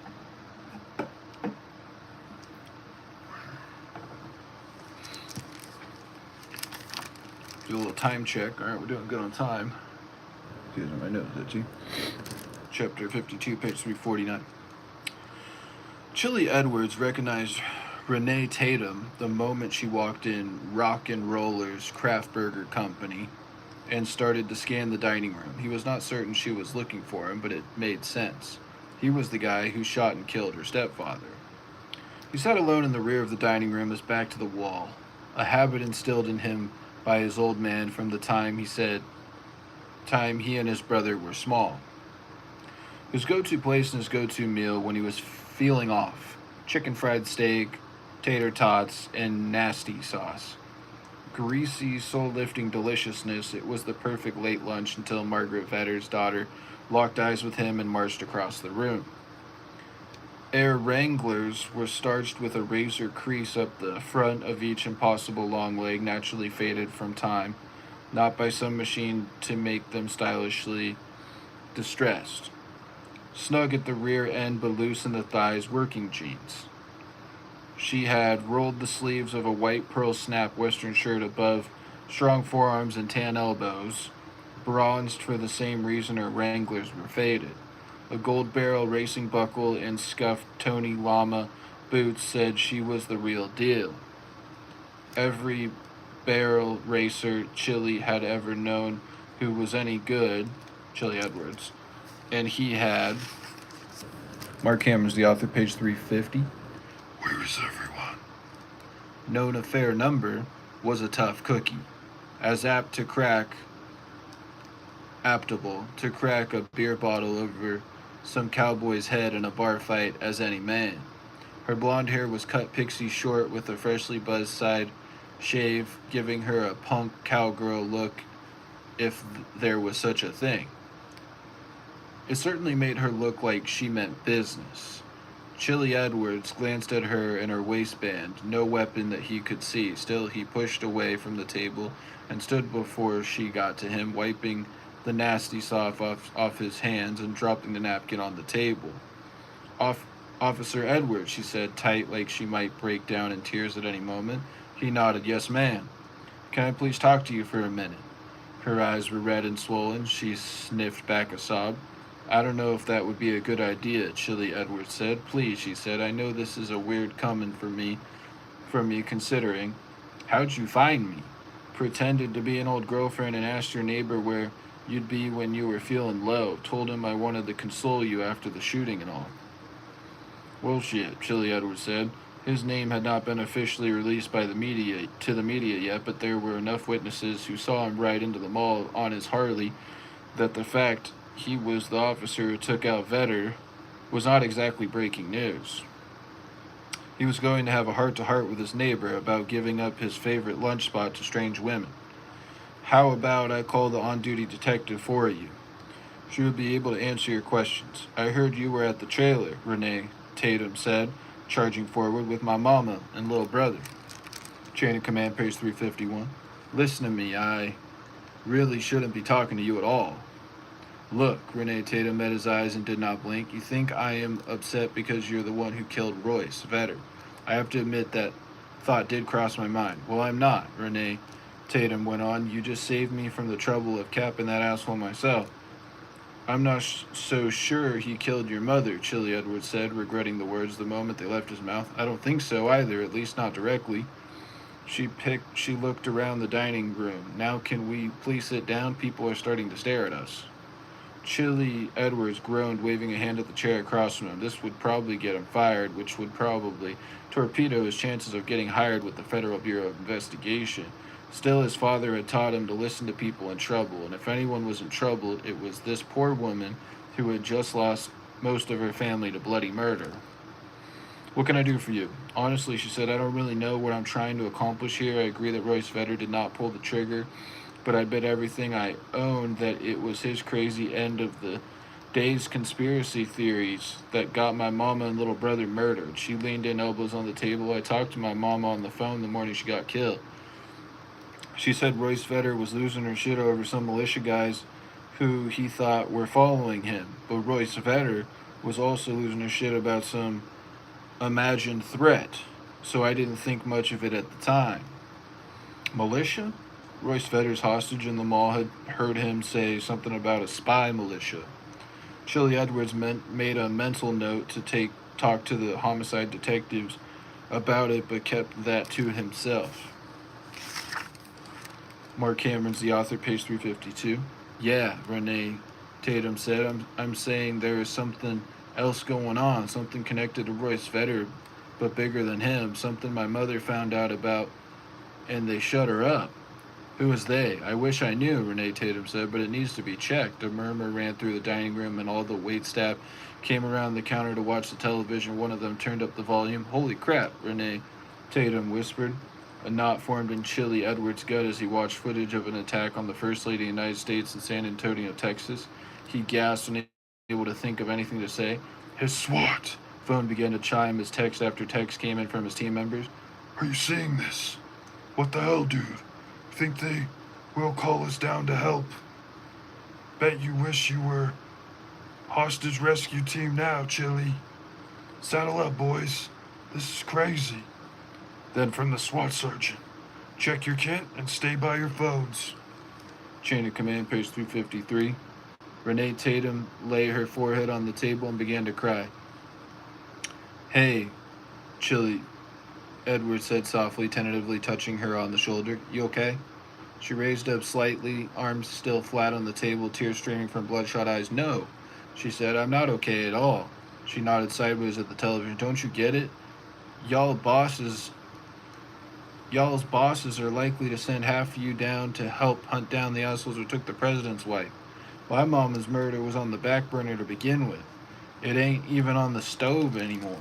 Do a little time check. All right, we're doing good on time. These are my notes, itchy. Chapter 52, page 349. Chili Edwards recognized Renee Tatum the moment she walked in Rock and Roller's Craft Burger Company and started to scan the dining room. He was not certain she was looking for him, but it made sense. He was the guy who shot and killed her stepfather. He sat alone in the rear of the dining room, his back to the wall, a habit instilled in him by his old man from the time he and his brother were small. His go-to place and his go-to meal when he was feeling off: chicken fried steak, tater tots, and nasty sauce. Greasy, soul-lifting deliciousness, it was the perfect late lunch until Margaret Vedder's daughter locked eyes with him and marched across the room. Air Wranglers were starched with a razor crease up the front of each impossible long leg, naturally faded from time, not by some machine to make them stylishly distressed. Snug at the rear end but loose in the thighs, working jeans. She had rolled the sleeves of a white pearl snap western shirt above strong forearms and tan elbows, bronzed for the same reason her Wranglers were faded. A gold barrel racing buckle and scuffed Tony Lama boots said she was the real deal. Every barrel racer Chili had ever known who was any good, Chili Edwards, and he had. Marc Cameron's the author, page 350. Where is everyone? Known a fair number, was a tough cookie, as aptable to crack a beer bottle over some cowboy's head in a bar fight as any man. Her blonde hair was cut pixie short with a freshly buzzed side shave, giving her a punk cowgirl look if there was such a thing. It certainly made her look like she meant business. Chili Edwards glanced at her and her waistband, no weapon that he could see. Still, he pushed away from the table and stood before she got to him, wiping the nasty sauce off his hands and dropping the napkin on the table. Officer Edwards, she said, tight like she might break down in tears at any moment. He nodded. Yes, ma'am. Can I please talk to you for a minute? Her eyes were red and swollen. She sniffed back a sob. I don't know if that would be a good idea, Chili Edwards said. Please, she said. I know this is a weird coming from me considering. How'd you find me? Pretended to be an old girlfriend and asked your neighbor where you'd be when you were feeling low. Told him I wanted to console you after the shooting and all. Well, shit, Chili Edwards said. His name had not been officially released by the media yet, but there were enough witnesses who saw him ride into the mall on his Harley that the fact he was the officer who took out Vedder was not exactly breaking news. He was going to have a heart-to-heart with his neighbor about giving up his favorite lunch spot to strange women. How about I call the on-duty detective for you? She would be able to answer your questions. I heard you were at the trailer, Renee Tatum said, charging forward with my mama and little brother. Chain of command, page 351. Listen to me, I really shouldn't be talking to you at all. Look, Renee Tatum met his eyes and did not blink. You think I am upset because you're the one who killed Royce Vedder. I have to admit that thought did cross my mind. Well, I'm not, Renee Tatum went on. You just saved me from the trouble of capping that asshole myself. I'm not so sure he killed your mother, Chili Edwards said, regretting the words the moment they left his mouth. I don't think so either, at least not directly. She looked around the dining room. Now can we please sit down? People are starting to stare at us. Chili Edwards groaned, waving a hand at the chair across from him. This would probably get him fired, which would probably torpedo his chances of getting hired with the Federal Bureau of Investigation. Still, his father had taught him to listen to people in trouble, and if anyone was in trouble, it was this poor woman who had just lost most of her family to bloody murder. What can I do for you? Honestly, she said, I don't really know what I'm trying to accomplish here. I agree that Royce Vedder did not pull the trigger, but I bet everything I own that it was his crazy end of the day's conspiracy theories that got my mama and little brother murdered. She leaned in, elbows on the table. I talked to my mama on the phone the morning she got killed. She said Royce Vedder was losing her shit over some militia guys who he thought were following him, but Royce Vedder was also losing her shit about some imagined threat, so I didn't think much of it at the time. Militia? Royce Vedder's hostage in the mall had heard him say something about a spy militia. Chili Edwards made a mental note to talk to the homicide detectives about it, but kept that to himself. Marc Cameron's the author, page 352. Yeah, Renee Tatum said, I'm saying there is something else going on, something connected to Royce Vedder, but bigger than him, something my mother found out about, and they shut her up. Who is they? I wish I knew, Renee Tatum said, but it needs to be checked. A murmur ran through the dining room, and all the waitstaff came around the counter to watch the television. One of them turned up the volume. Holy crap, Renee Tatum whispered. A knot formed in Chili Edwards' gut as he watched footage of an attack on the First Lady of the United States in San Antonio, Texas. He gasped, unable to think of anything to say. His SWAT phone began to chime as text after text came in from his team members. Are you seeing this? What the hell, dude? Think they will call us down to help? Bet you wish you were hostage rescue team now, Chili. Saddle up, boys. This is crazy. Then from the SWAT sergeant, check your kit and stay by your phones. Chain of command, page 353. Renee Tatum lay her forehead on the table and began to cry. Hey, Chili, Edward said softly, tentatively touching her on the shoulder. You okay? She raised up slightly, arms still flat on the table, tears streaming from bloodshot eyes. No, she said, I'm not okay at all. She nodded sideways at the television. Don't you get it? Y'all's bosses are likely to send half of you down to help hunt down the assholes who took the president's wife. My mama's murder was on the back burner to begin with. It ain't even on the stove anymore.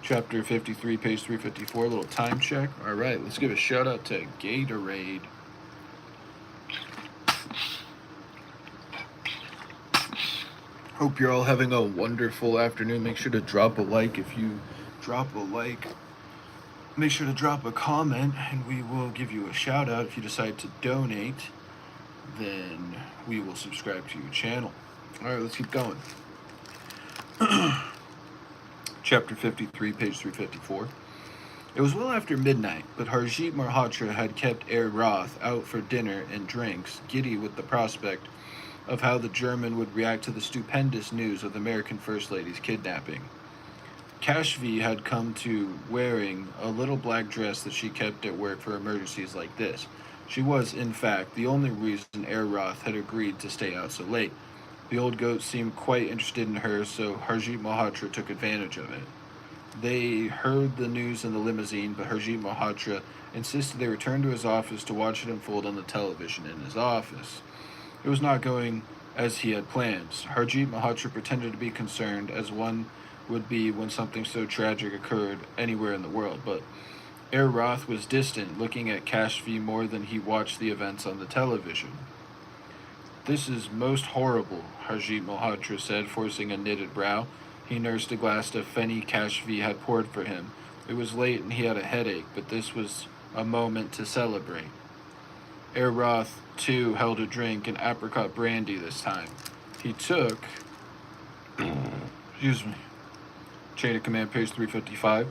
Chapter 53, page 354, a little time check. All right, let's give a shout out to Gatorade. Hope you're all having a wonderful afternoon. Make sure to drop a like. If you drop a like, make sure to drop a comment, and we will give you a shout out. If you decide to donate, then we will subscribe to your channel. All right, let's keep going. Chapter 53, page 354. It was well after midnight, but Harjit Malhotra had kept Herr Roth out for dinner and drinks, giddy with the prospect of how the German would react to the stupendous news of the American First Lady's kidnapping. Kashvi had come to wearing a little black dress that she kept at work for emergencies like this. She was, in fact, the only reason Herr Roth had agreed to stay out so late. The old goat seemed quite interested in her, so Harjit Malhotra took advantage of it. They heard the news in the limousine, but Harjit Malhotra insisted they return to his office to watch it unfold on the television in his office. It was not going as he had planned. Harjit Malhotra pretended to be concerned, as one would be when something so tragic occurred anywhere in the world, but Herr Roth was distant, looking at Kashvi more than he watched the events on the television. This is most horrible, Harjit Malhotra said, forcing a knitted brow. He nursed a glass of Feni Kashvi had poured for him. It was late and he had a headache, but this was a moment to celebrate. Herr Roth, too, held a drink, an apricot brandy this time. He took... Excuse me. Chain of command, page 355.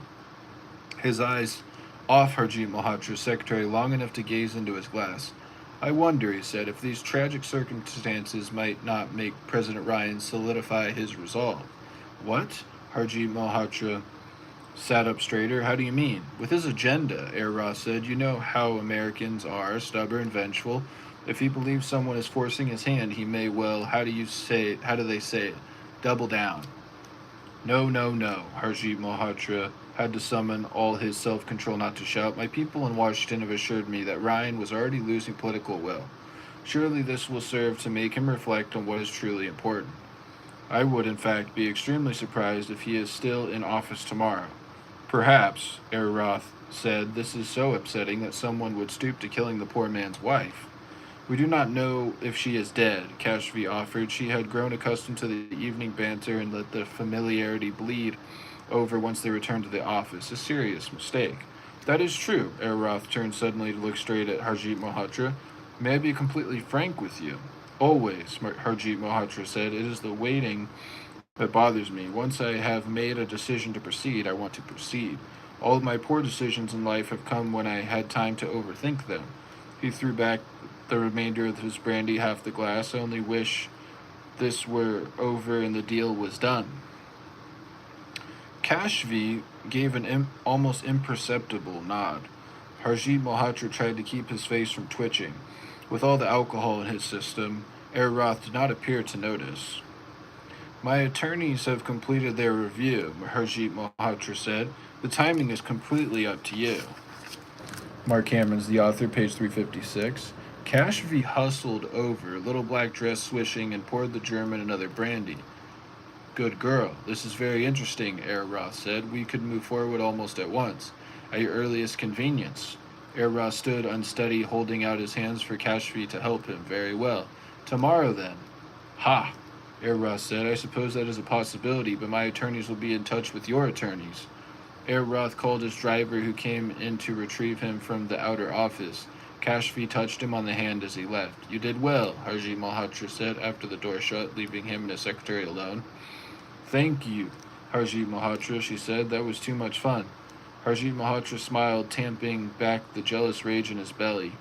His eyes off Harjit Malhotra's secretary long enough to gaze into his glass. I wonder, he said, if these tragic circumstances might not make President Ryan solidify his resolve. What? Harjit Malhotra sat up straighter. How do you mean? With his agenda, Herr Roth said. You know how Americans are, stubborn, vengeful. If he believes someone is forcing his hand, he may well, how do they say it? Double down. No, Harjit Malhotra had to summon all his self-control not to shout. My people in Washington have assured me that Ryan was already losing political will. Surely this will serve to make him reflect on what is truly important. I would, in fact, be extremely surprised if he is still in office tomorrow. Perhaps, Herr Roth said, this is so upsetting that someone would stoop to killing the poor man's wife. We do not know if she is dead, Kashvi offered. She had grown accustomed to the evening banter and let the familiarity bleed over once they returned to the office. A serious mistake. That is true. Herr Roth turned suddenly to look straight at Harjit Malhotra. May I be completely frank with you? Always, Harjit Malhotra said. It is the waiting that bothers me. Once I have made a decision to proceed, I want to proceed. All of my poor decisions in life have come when I had time to overthink them. He threw back the remainder of his brandy, half the glass. I only wish this were over and the deal was done. Kashvi gave an almost imperceptible nod. Harjit Malhotra tried to keep his face from twitching. With all the alcohol in his system, Herr Roth did not appear to notice. My attorneys have completed their review, Harjeet Malhotra said. The timing is completely up to you. Marc Cameron's the author, page 356. Cashvy hustled over, little black dress swishing, and poured the German another brandy. Good girl. This is very interesting, Herr Roth said. We could move forward almost at once, at your earliest convenience. Herr Roth stood unsteady, holding out his hands for Cashvy to help him. Very well. Tomorrow, then. Ha! Herr Roth said. I suppose that is a possibility, but my attorneys will be in touch with your attorneys. Herr Roth called his driver, who came in to retrieve him from the outer office. Cashvy touched him on the hand as he left. You did well, Harjeet Malhotra said after the door shut, leaving him and his secretary alone. Thank you, Harjeet Malhotra, she said. That was too much fun. Harjeet Malhotra smiled, tamping back the jealous rage in his belly.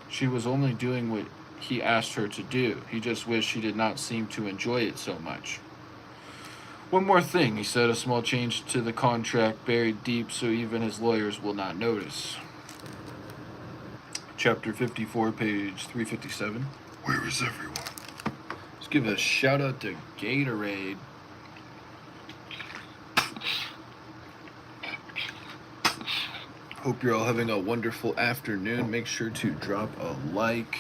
She was only doing what he asked her to do. He just wished she did not seem to enjoy it so much. One more thing, he said, a small change to the contract buried deep so even his lawyers will not notice. Chapter 54, page 357. Where is everyone? Let's give a shout out to Gatorade. Hope you're all having a wonderful afternoon. Make sure to drop a like.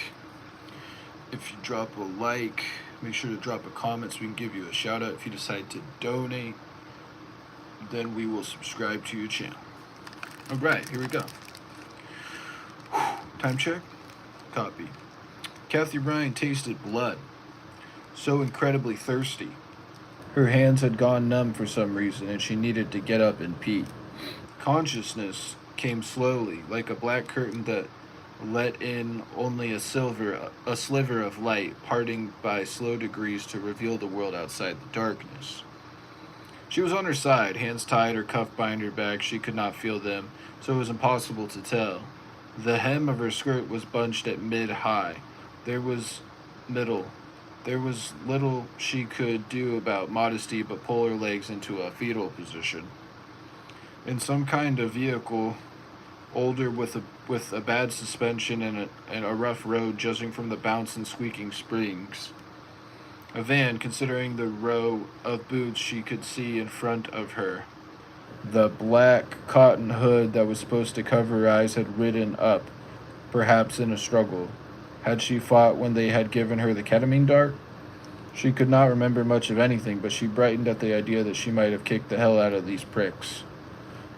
If you drop a like, make sure to drop a comment so we can give you a shout out. If you decide to donate, then we will subscribe to your channel. All right, here we go. Time check. Copy. Kathy Ryan tasted blood. So incredibly thirsty. Her hands had gone numb for some reason, and she needed to get up and pee. Consciousness came slowly, like a black curtain that let in only a sliver of light, parting by slow degrees to reveal the world outside the darkness. She was on her side, hands tied or cuffed behind her back. She could not feel them, so it was impossible to tell. The hem of her skirt was bunched at mid-high. There was little she could do about modesty but pull her legs into a fetal position. In some kind of vehicle, older with a bad suspension and a rough road, judging from the bounce and squeaking springs. A van, considering the row of boots she could see in front of her. The black cotton hood that was supposed to cover her eyes had ridden up, perhaps in a struggle. Had she fought when they had given her the ketamine dart? She could not remember much of anything, but she brightened at the idea that she might have kicked the hell out of these pricks.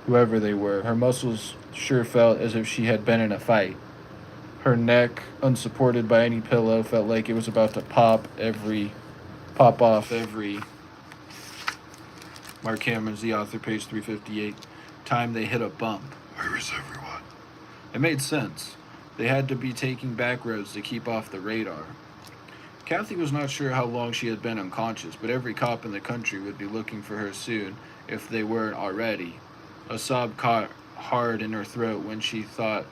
Whoever they were, her muscles sure felt as if she had been in a fight. Her neck, unsupported by any pillow, felt like it was about to pop off every Marc Cameron's the author, page 358. Time they hit a bump. Where is everyone? It made sense. They had to be taking back roads to keep off the radar. Kathy was not sure how long she had been unconscious, but every cop in the country would be looking for her soon, if they weren't already. A sob caught hard in her throat when she thought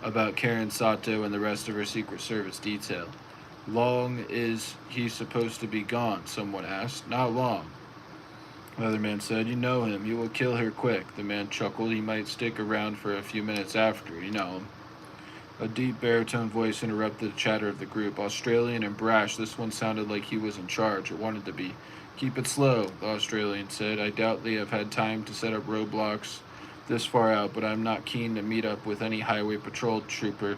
about Karen Sato and the rest of her Secret Service detail. Long is he supposed to be gone? Someone asked. Not long. Another man said, You know him. You will kill her quick. The man chuckled. He might stick around for a few minutes after. You know him. A deep baritone voice interrupted the chatter of the group. Australian and brash. This one sounded like he was in charge, or wanted to be. Keep it slow, the Australian said. I doubt they have had time to set up roadblocks this far out, but I'm not keen to meet up with any highway patrol trooper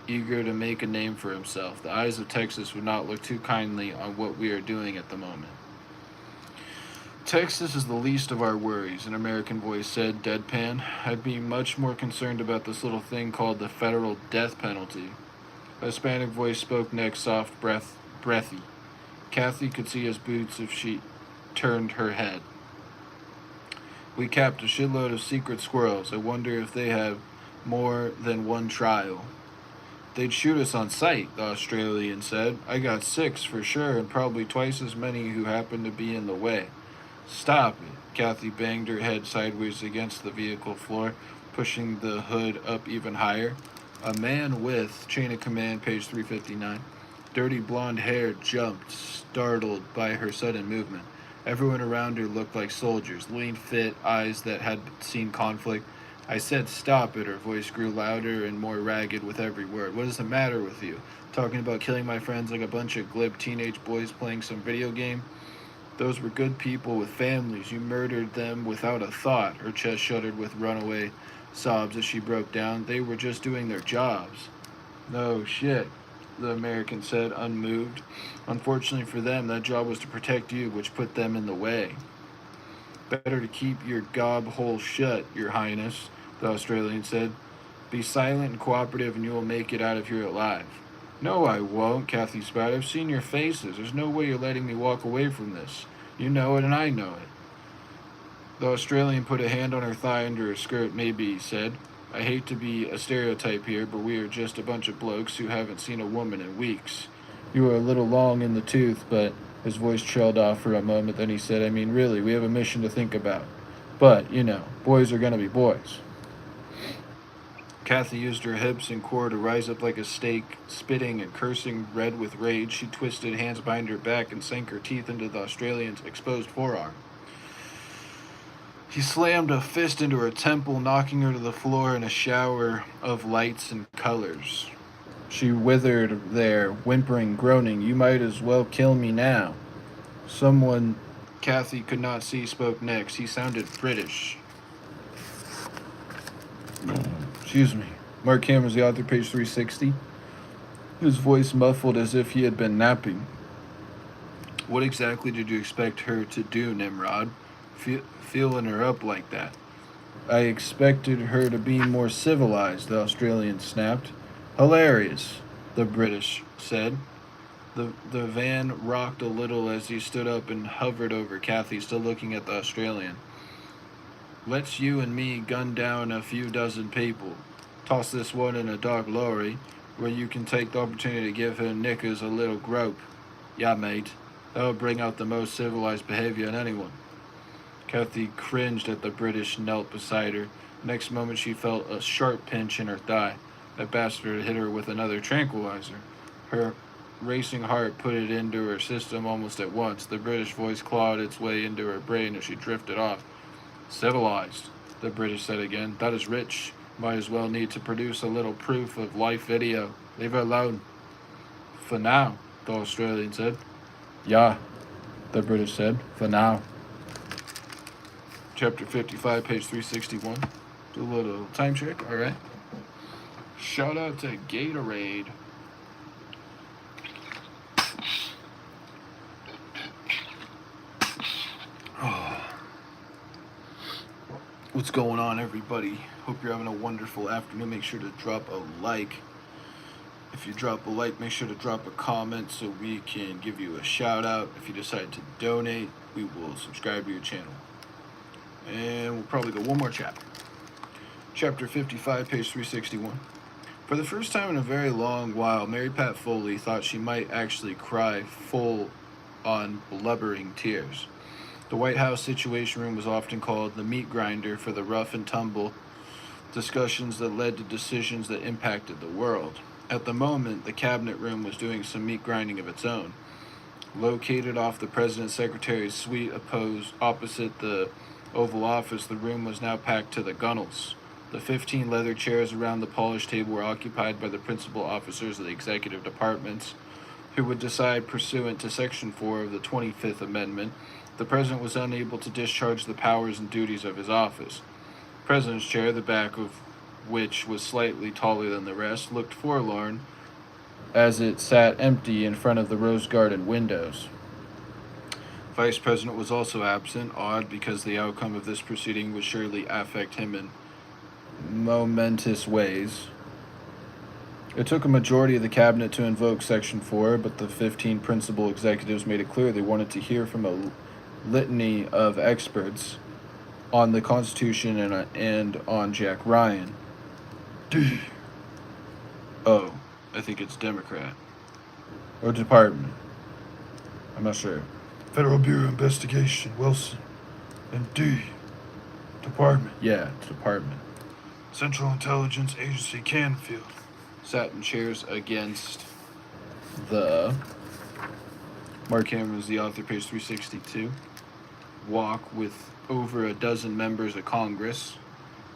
eager to make a name for himself. The eyes of Texas would not look too kindly on what we are doing at the moment. Texas is the least of our worries, an American voice said, deadpan. I'd be much more concerned about this little thing called the federal death penalty. A Hispanic voice spoke next, soft, breathy. Kathy could see his boots if she turned her head. We capped a shitload of secret squirrels. I wonder if they have more than one trial. They'd shoot us on sight, the Australian said. I got 6 for sure, and probably twice as many who happen to be in the way. Stop it. Kathy banged her head sideways against the vehicle floor, pushing the hood up even higher. A man with, chain of command, page 359, dirty blonde hair jumped, startled by her sudden movement. Everyone around her looked like soldiers, lean, fit, eyes that had seen conflict. I said stop it. Her voice grew louder and more ragged with every word. What is the matter with you? Talking about killing my friends like a bunch of glib teenage boys playing some video game? Those were good people with families. You murdered them without a thought. Her chest shuddered with runaway sobs as she broke down. They were just doing their jobs. No shit, the American said, unmoved. Unfortunately for them, that job was to protect you, which put them in the way. Better to keep your gob hole shut, Your Highness, the Australian said. Be silent and cooperative and you will make it out of here alive. No, I won't, Kathy spat. I've seen your faces. There's no way you're letting me walk away from this. You know it and I know it. The Australian put a hand on her thigh under her skirt. Maybe, he said. I hate to be a stereotype here, but we are just a bunch of blokes who haven't seen a woman in weeks. You are a little long in the tooth, but his voice trailed off for a moment. Then he said, I mean, really, we have a mission to think about. But, you know, boys are going to be boys. Kathy used her hips and core to rise up like a stake, spitting and cursing, red with rage. She twisted hands behind her back and sank her teeth into the Australian's exposed forearm. He slammed a fist into her temple, knocking her to the floor in a shower of lights and colors. She withered there, whimpering, groaning. You might as well kill me now. Someone Kathy could not see spoke next. He sounded British. Excuse me. Marc Cameron's the author, page 360. His voice muffled as if he had been napping. What exactly did you expect her to do, Nimrod? Feeling her up like that? I expected her to be more civilized, the Australian snapped. Hilarious, the British said. The van rocked a little as he stood up and hovered over Kathy, still looking at the Australian. Let's you and me gun down a few dozen people. Toss this one in a dark lorry, where you can take the opportunity to give her knickers a little grope. Yeah, mate. That'll bring out the most civilized behavior in anyone. Kathy cringed as the British knelt beside her. Next moment she felt a sharp pinch in her thigh. That bastard had hit her with another tranquilizer. Her racing heart put it into her system almost at once. The British voice clawed its way into her brain as she drifted off. Civilized, the British said again. That is rich. Might as well need to produce a little proof of life video. Leave her alone. For now, the Australian said. Yeah, the British said. For now. Chapter 55, page 361. Do a little time check, alright. Shout out to Gatorade. Oh. What's going on, everybody? Hope you're having a wonderful afternoon. Make sure to drop a like. If you drop a like, make sure to drop a comment so we can give you a shout out. If you decide to donate, we will subscribe to your channel. And we'll probably go one more chapter. Chapter 55, page 361. For the first time in a very long while, Mary Pat Foley thought she might actually cry full on blubbering tears. The White House Situation Room was often called the meat grinder for the rough and tumble discussions that led to decisions that impacted the world. At the moment, the cabinet room was doing some meat grinding of its own. Located off the President's Secretary's suite opposite the Oval Office, the room was now packed to the gunnels. The 15 leather chairs around the polished table were occupied by the principal officers of the executive departments, who would decide pursuant to Section 4 of the 25th Amendment. The President was unable to discharge the powers and duties of his office. The President's chair, the back of which was slightly taller than the rest, looked forlorn as it sat empty in front of the rose-garden windows. Vice President was also absent, odd because the outcome of this proceeding would surely affect him in momentous ways. It took a majority of the cabinet to invoke Section 4, but the 15 principal executives made it clear they wanted to hear from a litany of experts on the Constitution and on Jack Ryan. Oh, I think it's Democrat. Or Department. I'm not sure. Federal Bureau of Investigation, Wilson. And D. Department. Yeah, Department. Central Intelligence Agency, Canfield. Sat in chairs against the... Marc Cameron is the author, page 362. Walk with over a dozen members of Congress,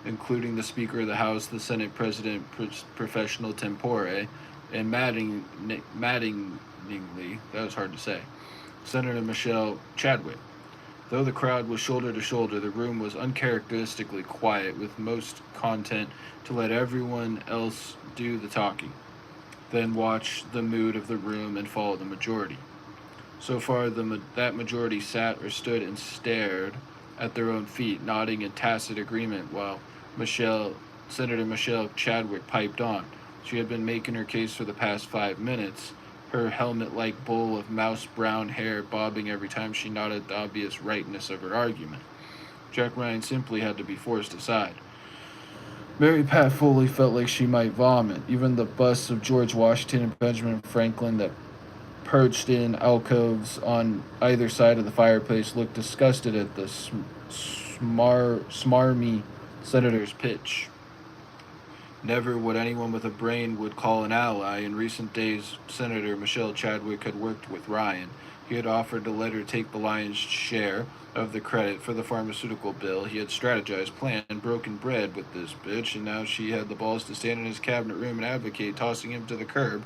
including the Speaker of the House, the Senate President Professional Tempore, and maddeningly, that was hard to say, Senator Michelle Chadwick. Though the crowd was shoulder to shoulder, the room was uncharacteristically quiet, with most content to let everyone else do the talking, then watch the mood of the room and follow the majority. So far, that majority sat or stood and stared at their own feet, nodding in tacit agreement while Michelle, Senator Michelle Chadwick piped on. She had been making her case for the past 5 minutes, her helmet like bowl of mouse brown hair bobbing every time she nodded the obvious rightness of her argument. Jack Ryan simply had to be forced aside. Mary Pat Foley felt like she might vomit. Even the busts of George Washington and Benjamin Franklin that perched in alcoves on either side of the fireplace looked disgusted at the smarmy senator's pitch. Never what anyone with a brain would call an ally. In recent days, Senator Michelle Chadwick had worked with Ryan. He had offered to let her take the lion's share of the credit for the pharmaceutical bill. He had strategized, planned, broken bread with this bitch, and now she had the balls to stand in his cabinet room and advocate, tossing him to the curb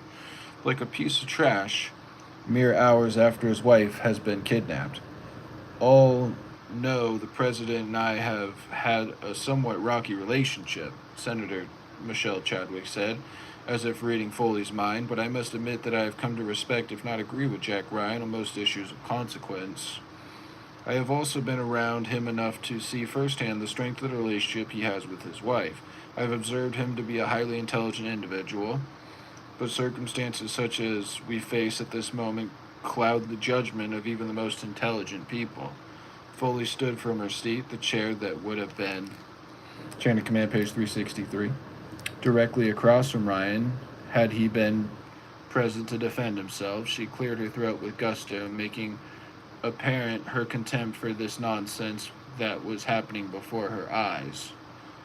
like a piece of trash mere hours after his wife has been kidnapped. All know the president and I have had a somewhat rocky relationship, Senator Michelle Chadwick said, as if reading Foley's mind, but I must admit that I have come to respect, if not agree with Jack Ryan on most issues of consequence. I have also been around him enough to see firsthand the strength of the relationship he has with his wife. I have observed him to be a highly intelligent individual, but circumstances such as we face at this moment cloud the judgment of even the most intelligent people. Foley stood from her seat, the chair that would have been, chain of command, page 363, directly across from Ryan, had he been present to defend himself. She cleared her throat with gusto, making apparent her contempt for this nonsense that was happening before her eyes.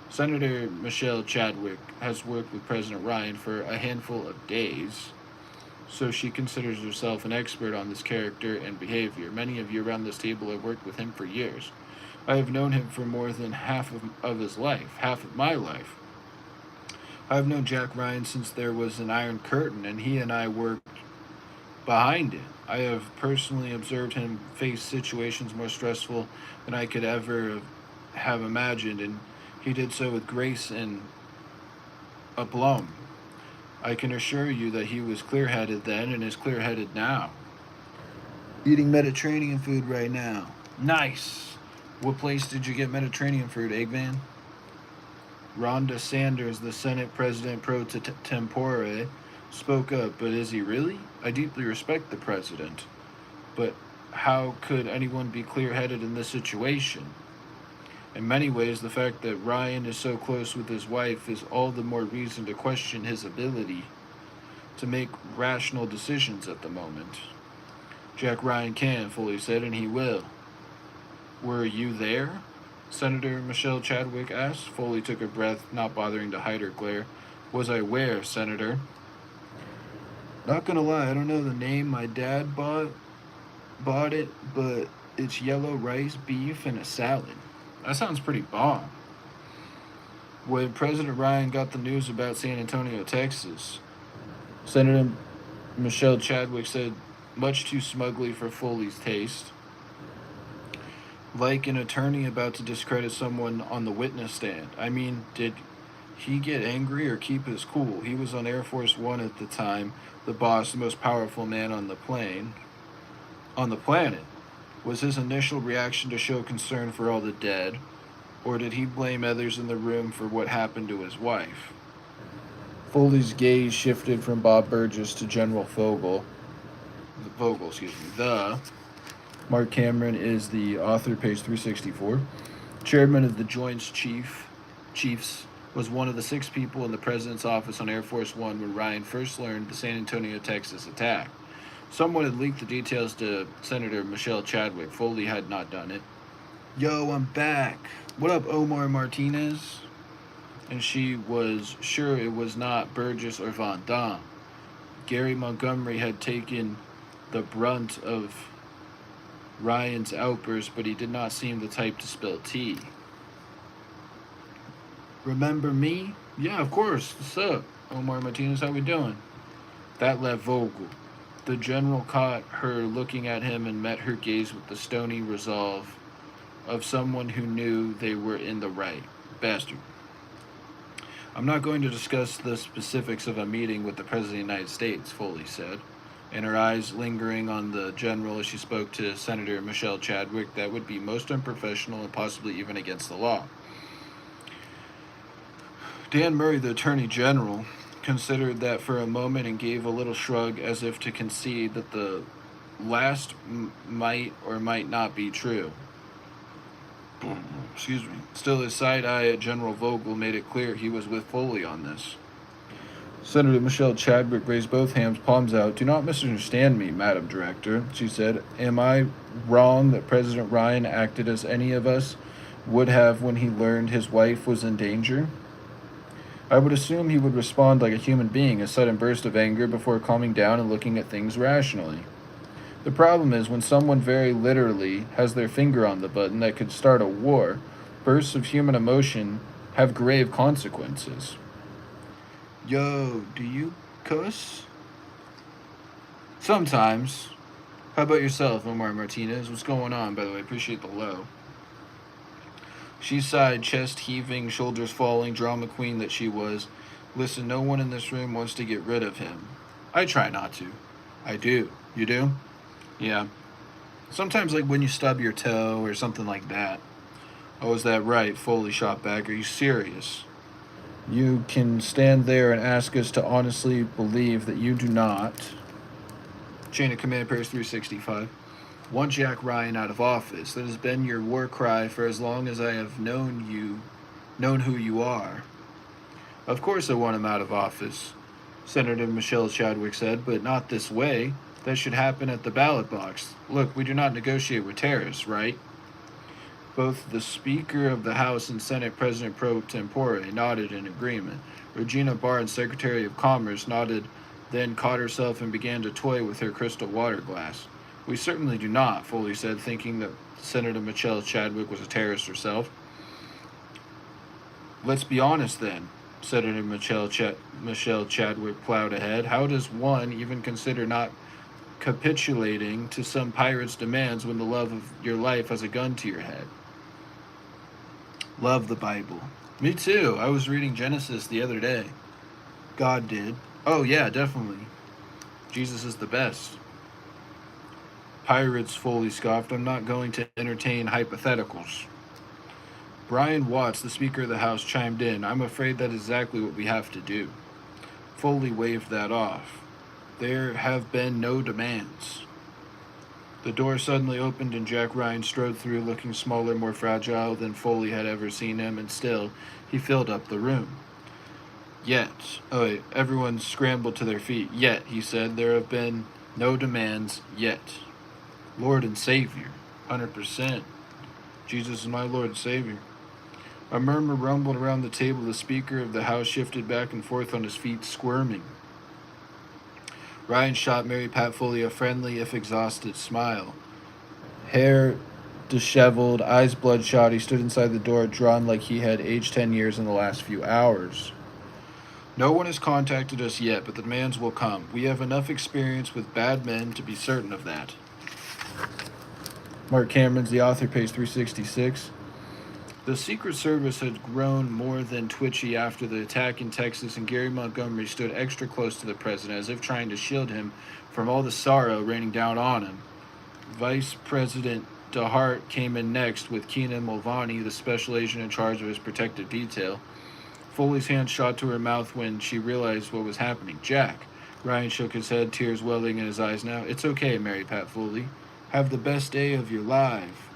Senator Michelle Chadwick has worked with President Ryan for a handful of days, so she considers herself an expert on this character and behavior. Many of you around this table have worked with him for years. I have known him for more than half of his life, half of my life. I have known Jack Ryan since there was an Iron Curtain, and he and I worked behind it. I have personally observed him face situations more stressful than I could ever have imagined, and he did so with grace and aplomb. I can assure you that he was clear-headed then and is clear-headed now. Eating Mediterranean food right now. Nice. What place did you get Mediterranean food, Eggman? Rhonda Sanders, the Senate President pro tempore, spoke up. But is he really? I deeply respect the president. But how could anyone be clear-headed in this situation? In many ways, the fact that Ryan is so close with his wife is all the more reason to question his ability to make rational decisions at the moment. Jack Ryan can, Foley said, and he will. Were you there? Senator Michelle Chadwick asked. Foley took a breath, not bothering to hide her glare. Was I where, Senator? Not gonna lie, I don't know the name. My dad bought it, but it's yellow rice, beef, and a salad. That sounds pretty bomb. When President Ryan got the news about San Antonio, Texas, Senator Michelle Chadwick said, much too smugly for Foley's taste, like an attorney about to discredit someone on the witness stand. I mean, did he get angry or keep his cool? He was on Air Force One at the time, the boss, the most powerful man on the planet. Was his initial reaction to show concern for all the dead, or did he blame others in the room for what happened to his wife? Foley's gaze shifted from Bob Burgess to General Vogel. The Marc Cameron is the author, page 364. Chairman of the Joint Chiefs, was one of the 6 people in the president's office on Air Force One when Ryan first learned the San Antonio, Texas attack. Someone had leaked the details to Senator Michelle Chadwick. Foley had not done it. Yo, I'm back. What up, Omar Martinez? And she was sure it was not Burgess or Von Damme. Gary Montgomery had taken the brunt of Ryan's outburst, but he did not seem the type to spill tea. Remember me? Yeah, of course. What's up, Omar Martinez? How we doing? That left Vogel. The general caught her looking at him and met her gaze with the stony resolve of someone who knew they were in the right. Bastard. I'm not going to discuss the specifics of a meeting with the President of the United States, Foley said, and her eyes lingering on the general as she spoke to Senator Michelle Chadwick. That would be most unprofessional and possibly even against the law. Dan Murray, the Attorney General, considered that for a moment and gave a little shrug as if to concede that the last might or might not be true. Excuse me. Still, his side eye at General Vogel made it clear he was with Foley on this. Senator Michelle Chadwick raised both hands, palms out. Do not misunderstand me, Madam Director, she said. Am I wrong that President Ryan acted as any of us would have when he learned his wife was in danger? I would assume he would respond like a human being, a sudden burst of anger before calming down and looking at things rationally. The problem is when someone very literally has their finger on the button that could start a war, bursts of human emotion have grave consequences. Yo, do you cuss? Sometimes. How about yourself, Omar Martinez? What's going on, by the way? Appreciate the low. She sighed, chest heaving, shoulders falling, drama queen that she was. Listen, no one in this room wants to get rid of him. I try not to. I do. You do? Yeah. Sometimes, like when you stub your toe or something like that. Oh, is that right? Foley shot back. Are you serious? You can stand there and ask us to honestly believe that you do not. Chain of Command, Paris 365. Want Jack Ryan out of office. That has been your war cry for as long as I have known who you are. Of course I want him out of office, Senator Michelle Chadwick said, but not this way. That should happen at the ballot box. Look, we do not negotiate with terrorists, right? Both the Speaker of the House and Senate President pro tempore nodded in agreement. Regina Barnes, Secretary of Commerce, nodded, then caught herself and began to toy with her crystal water glass. We certainly do not, Foley said, thinking that Senator Michelle Chadwick was a terrorist herself. Let's be honest then, Senator Michelle Chadwick plowed ahead. How does one even consider not capitulating to some pirate's demands when the love of your life has a gun to your head? Love the Bible. Me too. I was reading Genesis the other day. God did. Oh yeah, definitely. Jesus is the best. Pirates, Foley scoffed. I'm not going to entertain hypotheticals. Brian Watts, the Speaker of the House, chimed in. I'm afraid that is exactly what we have to do. Foley waved that off. There have been no demands. The door suddenly opened and Jack Ryan strode through, looking smaller, more fragile than Foley had ever seen him, and still, he filled up the room. Yet, everyone scrambled to their feet. Yet, he said, there have been no demands yet. Lord and Savior, 100%. Jesus is my Lord and Savior. A murmur rumbled around the table. The Speaker of the House shifted back and forth on his feet, squirming. Ryan shot Mary Pat Foley a friendly, if exhausted, smile. Hair disheveled, eyes bloodshot, he stood inside the door, drawn like he had aged 10 years in the last few hours. No one has contacted us yet, but the demands will come. We have enough experience with bad men to be certain of that. Mark Cameron's the author, page 366. The Secret Service had grown more than twitchy after the attack in Texas, and Gary Montgomery stood extra close to the president, as if trying to shield him from all the sorrow raining down on him. Vice President DeHart came in next with Keenan Mulvaney, the special agent in charge of his protective detail. Foley's hand shot to her mouth when she realized what was happening. Jack. Ryan shook his head, tears welling in his eyes now. It's okay, Mary Pat Foley. Have the best day of your life.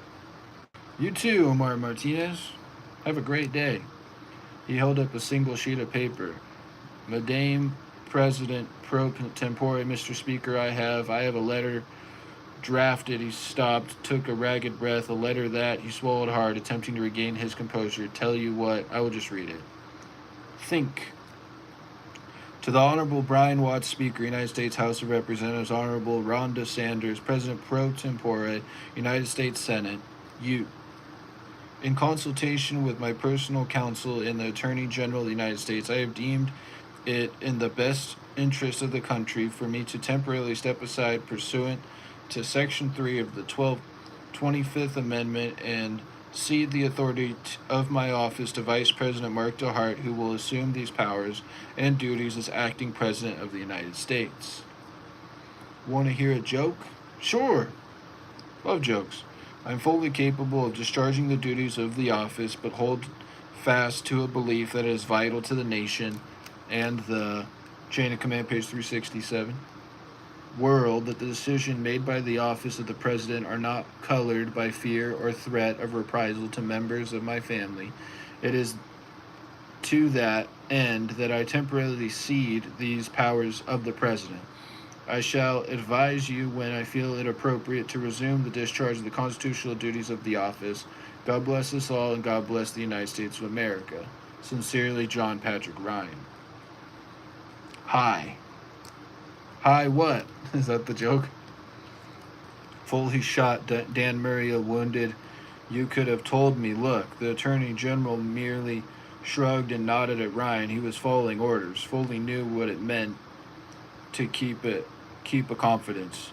You too, Omar Martinez. Have a great day. He held up a single sheet of paper. Madame President pro tempore, Mr. Speaker, I have a letter drafted. He stopped, took a ragged breath. A letter that he swallowed hard, attempting to regain his composure. Tell you what, I will just read it. Think. To the Honorable Brian Watts, Speaker, United States House of Representatives, Honorable Rhonda Sanders, President pro tempore, United States Senate, you. In consultation with my personal counsel and the Attorney General of the United States, I have deemed it in the best interest of the country for me to temporarily step aside pursuant to Section 3 of the 25th Amendment and cede the authority of my office to Vice President Marc, who will assume these powers and duties as acting President of the United States. Want to hear a joke? Sure. Love jokes. I'm fully capable of discharging the duties of the office, but hold fast to a belief that it is vital to the nation and the chain of command, page 367. World that the decision made by the office of the president are not colored by fear or threat of reprisal to members of my family. It is to that end that I temporarily cede these powers of the president. I shall advise you when I feel it appropriate to resume the discharge of the constitutional duties of the office. God bless us all, and God bless the United States of America. Sincerely, John Patrick Ryan. Hi. Hi what? Is that the joke? Foley shot Dan Murray wounded. You could have told me. Look, the Attorney General merely shrugged and nodded at Ryan. He was following orders. Foley knew what it meant to keep a confidence.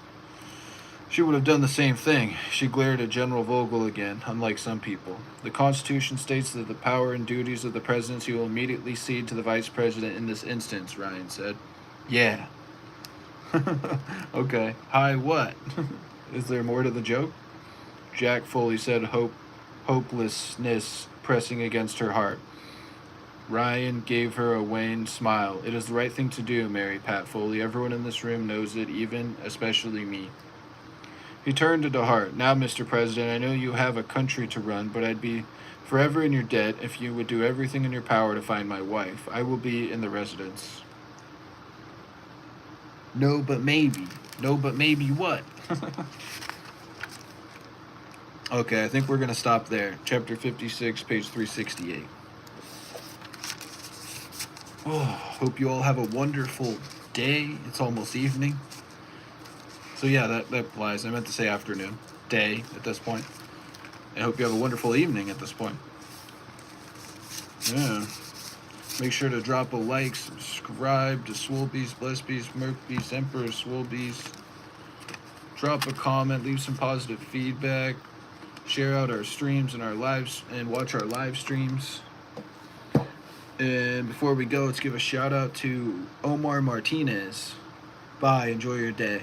She would have done the same thing. She glared at General Vogel again, unlike some people. The Constitution states that the power and duties of the presidency will immediately cede to the vice president in this instance, Ryan said. Yeah. Okay. Hi, what? Is there more to the joke? Jack Foley said, hopelessness pressing against her heart. Ryan gave her a wan smile. It is the right thing to do, Mary Pat Foley. Everyone in this room knows it, especially me. He turned to DeHart. Now, Mr. President, I know you have a country to run, but I'd be forever in your debt if you would do everything in your power to find my wife. I will be in the residence. No, but maybe. No, but maybe what? Okay, I think we're going to stop there. Chapter 56, page 368. Oh, hope you all have a wonderful day. It's almost evening. So yeah, that applies. I meant to say afternoon. Day at this point. I hope you have a wonderful evening at this point. Yeah. Make sure to drop a like, subscribe to Swole Beast, Bless Beast, Marc Beast, Emperor, Swole Beast. Drop a comment, leave some positive feedback. Share out our streams and our lives, and watch our live streams. And before we go, let's give a shout out to Omar Martinez. Bye. Enjoy your day.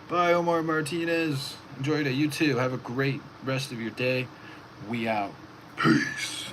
Bye, Omar Martinez. Enjoy your day. You too. Have a great rest of your day. We out. Peace.